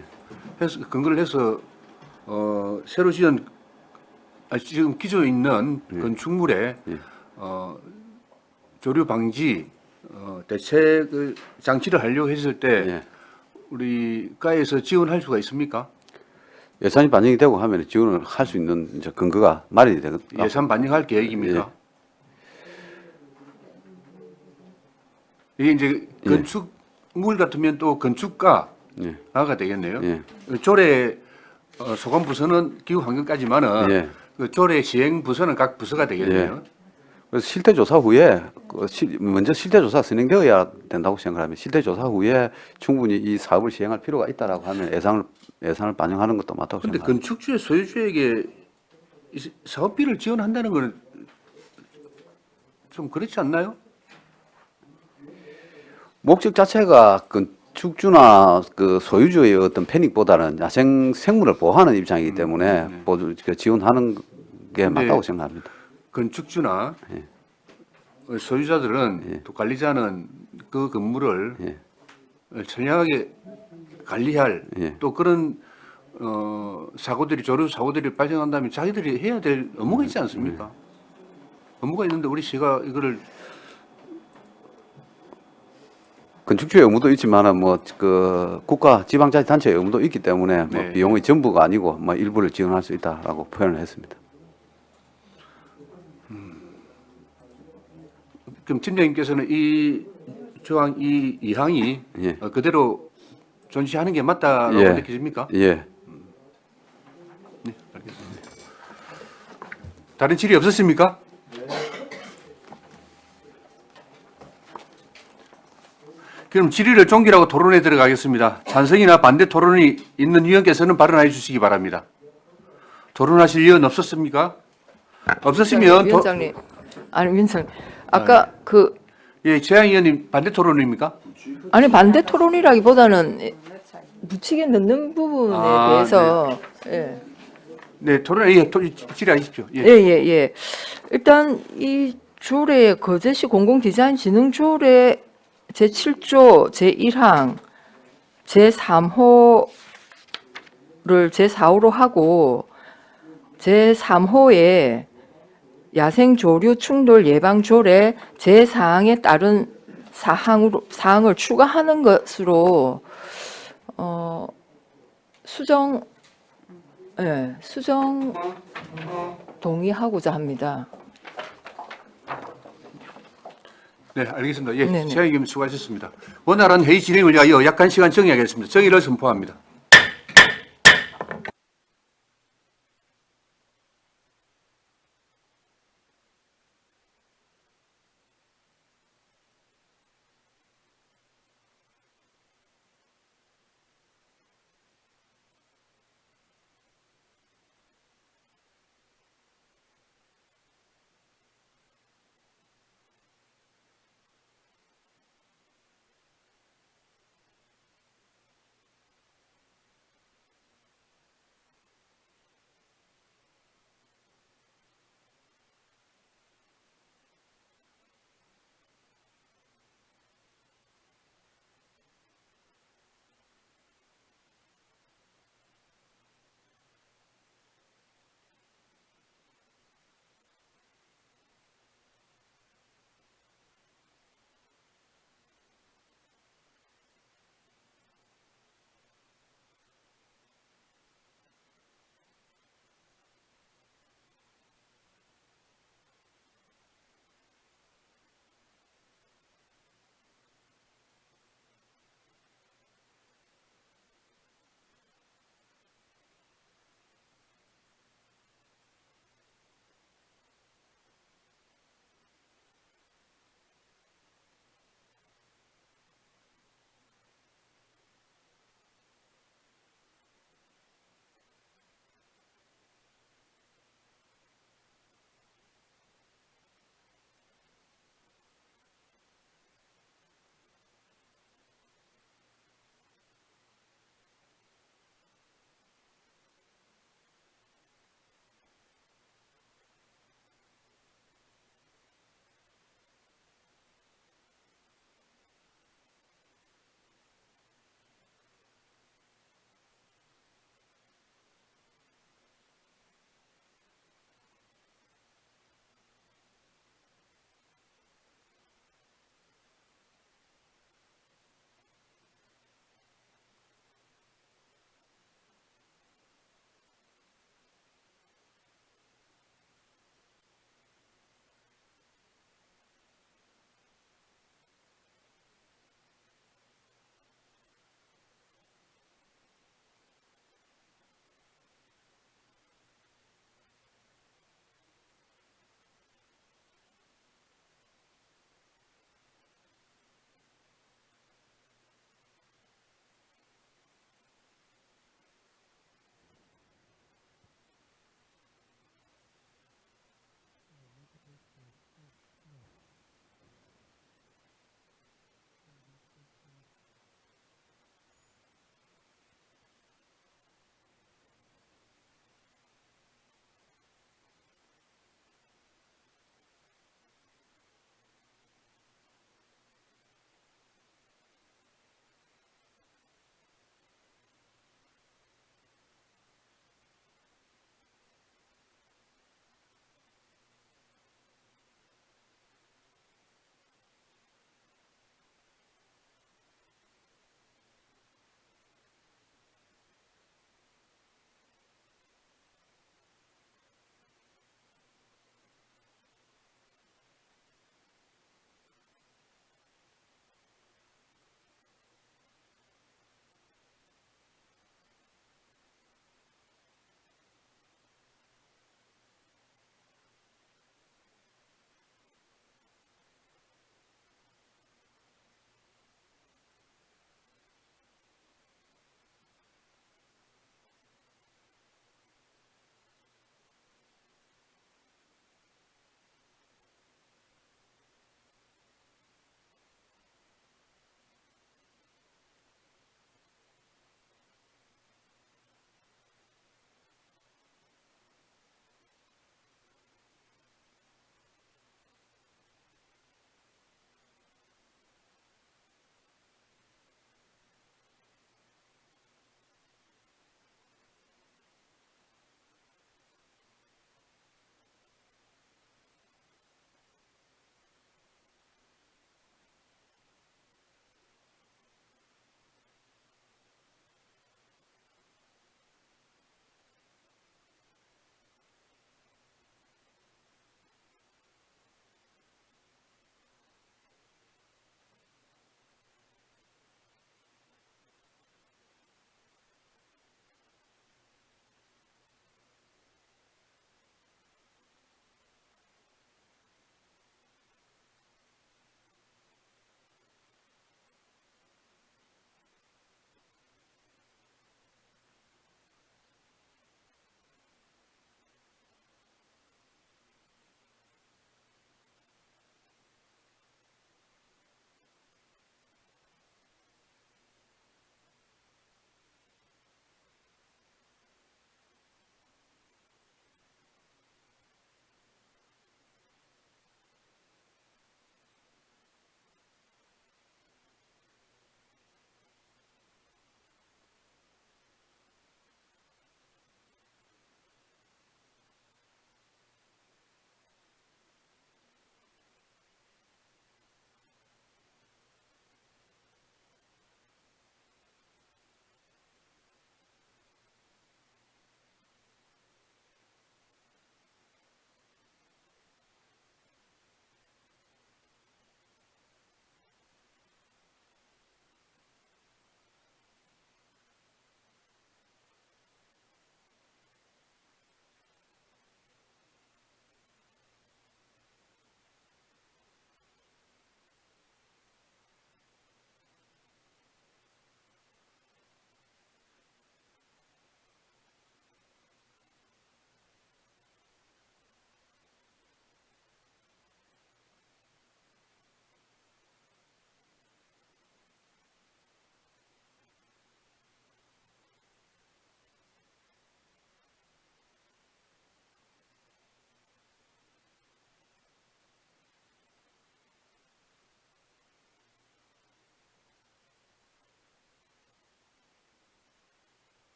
근거를 해서 새로 지은 지금 기존에 있는 건축물에 조류 방지 대책 장치를 하려고 했을 때 예. 우리 가에서 지원할 수가 있습니까? 예산이 반영이 되고 하면 지원을 할 수 있는 이제 근거가 마련이 되거든요. 예산 반영할 계획입니까? 예. 이게 이제 건축물 같으면 또 건축가가 예. 되겠네요. 예. 조례 소관 부서는 기후환경까지만은 예. 그 조례 시행 부서는 각 부서가 되겠네요. 그래서 실태조사 후에 먼저 실태조사 진행되어야 된다고 생각하면 실태조사 후에 충분히 이 사업을 시행할 필요가 있다라고 하면 예산을 반영하는 것도 맞다고 그런데 생각합니다. 건축주의 소유주에게 이 사업비를 지원한다는 거는 좀 그렇지 않나요? 목적 자체가 그 축주나 그 소유주의 어떤 패닉보다는 야생 생물을 보호하는 입장이기 때문에 모두 그 지원하는 게 맞다고 생각합니다. 건축주나 예. 소유자들은 또 관리자는 그 건물을 선량하게 관리할 예. 또 그런 사고들이 조류 사고들이 발생한다면 자기들이 해야 될 업무가 있지 않습니까? 업무가 있는데 우리 시가 이거를 건축주의 의무도 있지만은 뭐 그 국가 지방자치단체의 의무도 있기 때문에 뭐 네. 비용의 전부가 아니고 뭐 일부를 지원할 수 있다라고 표현을 했습니다. 그럼 팀장님께서는 이 조항 이 2항이 예. 그대로 존시하는 게 맞다라고 예. 느끼십니까? 예. 네, 알겠습니다. 다른 질의 없었습니까? 그럼 질의를 종결하고 토론에 들어가겠습니다. 찬성이나 반대 토론이 있는 위원께서는 발언해 주시기 바랍니다. 토론하실 위원 없었습니까? 없었으면 위원장님, 아니 위원장님, 아까 그 예, 최양 의원님 반대 토론입니까? 아니 반대 토론이라기보다는 묻히게 넣는 부분에 아, 대해서 예. 네, 토론 예, 질의하십시오. 예. 예. 일단 이 조례 거제시 공공디자인진흥조례 제7조 제1항 제3호를 제4호로 하고 제3호에 야생조류 충돌 예방 조례 제4항에 따른 사항을 추가하는 것으로 수정 동의하고자 합니다. 네, 알겠습니다. 예, 네네. 최양 의원님 수고하셨습니다. 원활한 회의 진행을 위하여 약간 시간 정의하겠습니다. 정의를 선포합니다.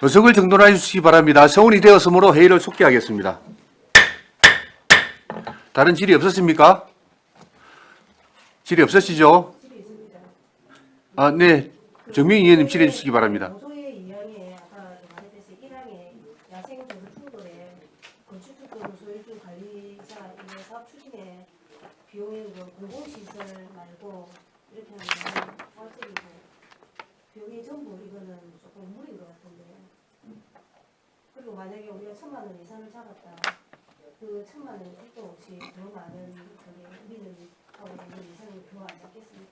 의석을 정돈해 주시기 바랍니다. 성운이 되었으므로 회의를 속기하겠습니다. 다른 질의 없었습니까? 질의 없으시죠? 아, 네. 정민희 의원님 질의해 주시기 바랍니다. 노조의 이양에 아까 말했듯이 1항에 야생 조류 충돌에 건축특권 소유주 관리자 이거 사업 추진에 비용이 공공시설 말고 이렇게 하면 사업적이고 비용이 전부 이거는 조금 무리인 것 같은데. 그리고 만약에 우리가 1,000만 원 예산을 잡았다. 그 1,000만 원 택도 없이 더 많은 그게 우리는 하고 있는 예산을 더 안 잡겠습니까?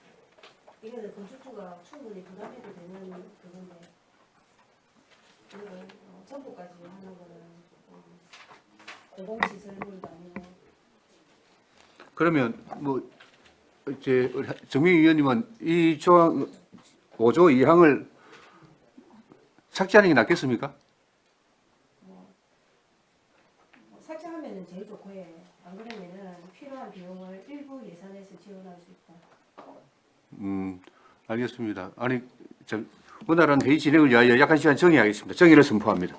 이거는 건축주가 충분히 부담해도 되는 그건데 이거는 정부까지 하는 거는 공공시설물도 아니고. 그러면 뭐 이제 정민희 의원님은 이 조항 5조 2항을 삭제하는 게 낫겠습니까? 삭제하면은 제일 좋고 안 그러면은 필요한 비용을 일부 예산에서 지원할 수 있다. 알겠습니다. 아니, 원활한 회의 진행을 위하여 약한 시간 정의하겠습니다. 정의를 선포합니다.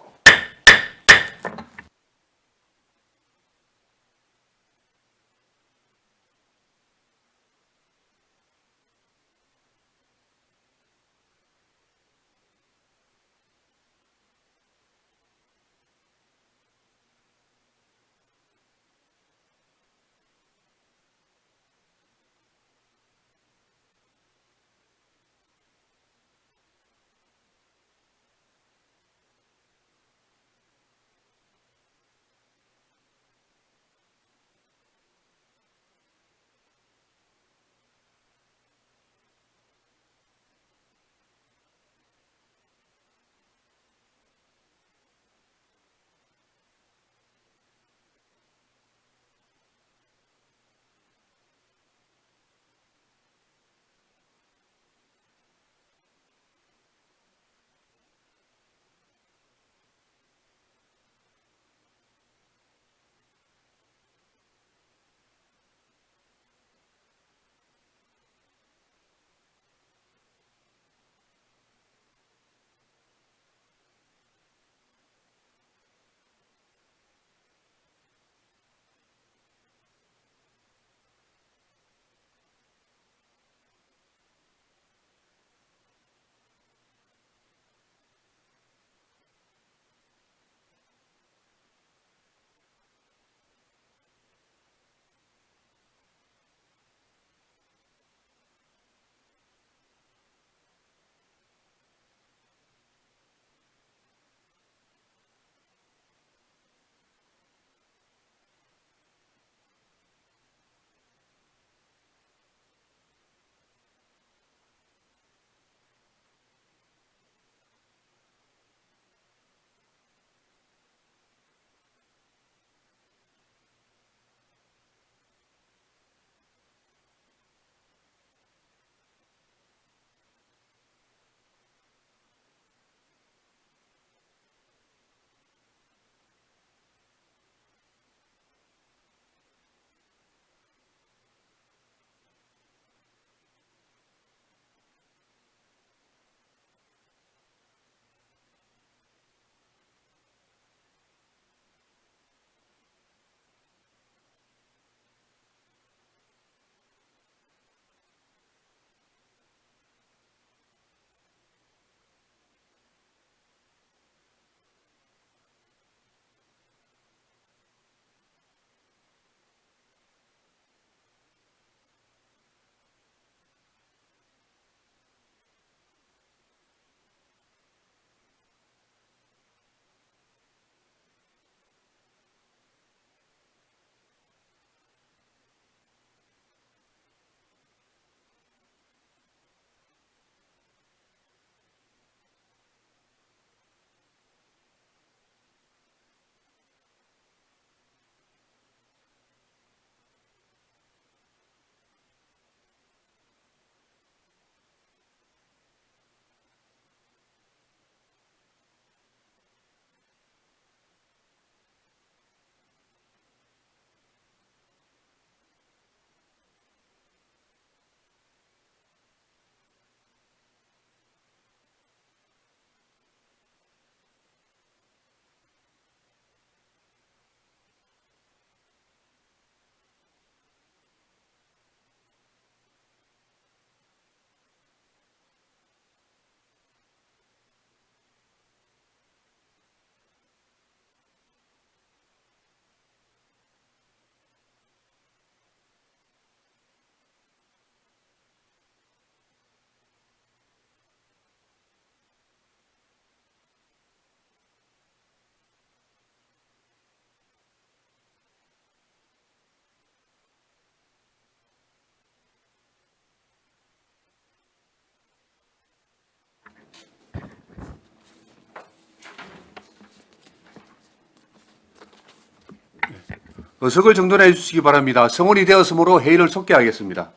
의석을 정돈해 주시기 바랍니다. 성원이 되었으므로 회의를 속개하겠습니다.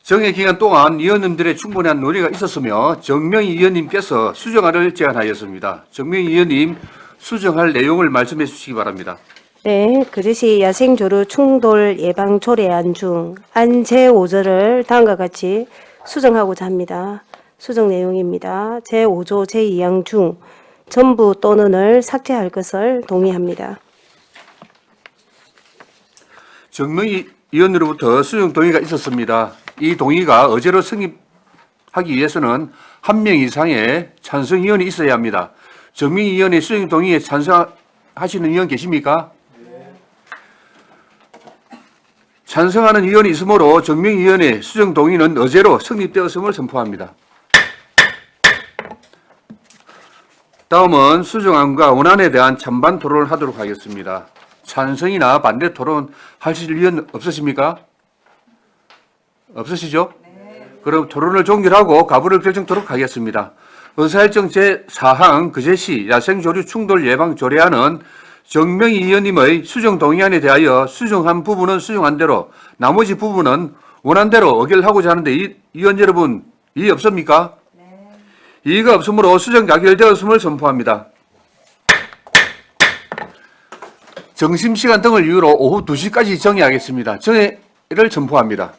정회 기간 동안 위원님들의 충분한 논의가 있었으며 정명희 위원님께서 수정안을 제안하였습니다. 정명희 위원님 수정할 내용을 말씀해 주시기 바랍니다. 네, 그것이 야생조류 충돌 예방 조례안 중 안 제5조를 다음과 같이 수정하고자 합니다. 수정 내용입니다. 제5조 제2항 중 전부 또는을 삭제할 것을 동의합니다. 정명희 위원으로부터 수정 동의가 있었습니다. 이 동의가 어제로 성립하기 위해서는 한 명 이상의 찬성 의원이 있어야 합니다. 정명희 의원의 수정 동의에 찬성하시는 의원 계십니까? 찬성하는 의원이 있으므로 정명희 의원의 수정 동의는 어제로 성립되었음을 선포합니다. 다음은 수정안과 원안에 대한 찬반 토론을 하도록 하겠습니다. 찬성이나 반대 토론 하실 의원 없으십니까? 없으시죠? 그럼 토론을 종결하고 가부를 결정토록 하겠습니다. 의사일정 제4항 그제시 야생조류 충돌 예방 조례안은 정명희 의원님의 수정 동의안에 대하여 수정한 부분은 수정한 대로 나머지 부분은 원안대로 의결하고자 하는데 의원 여러분 이의 없습니까? 이의가 없으므로 수정 가결되었음을 선포합니다. 점심시간 등을 이유로 오후 2시까지 정회하겠습니다. 정회를 선포합니다.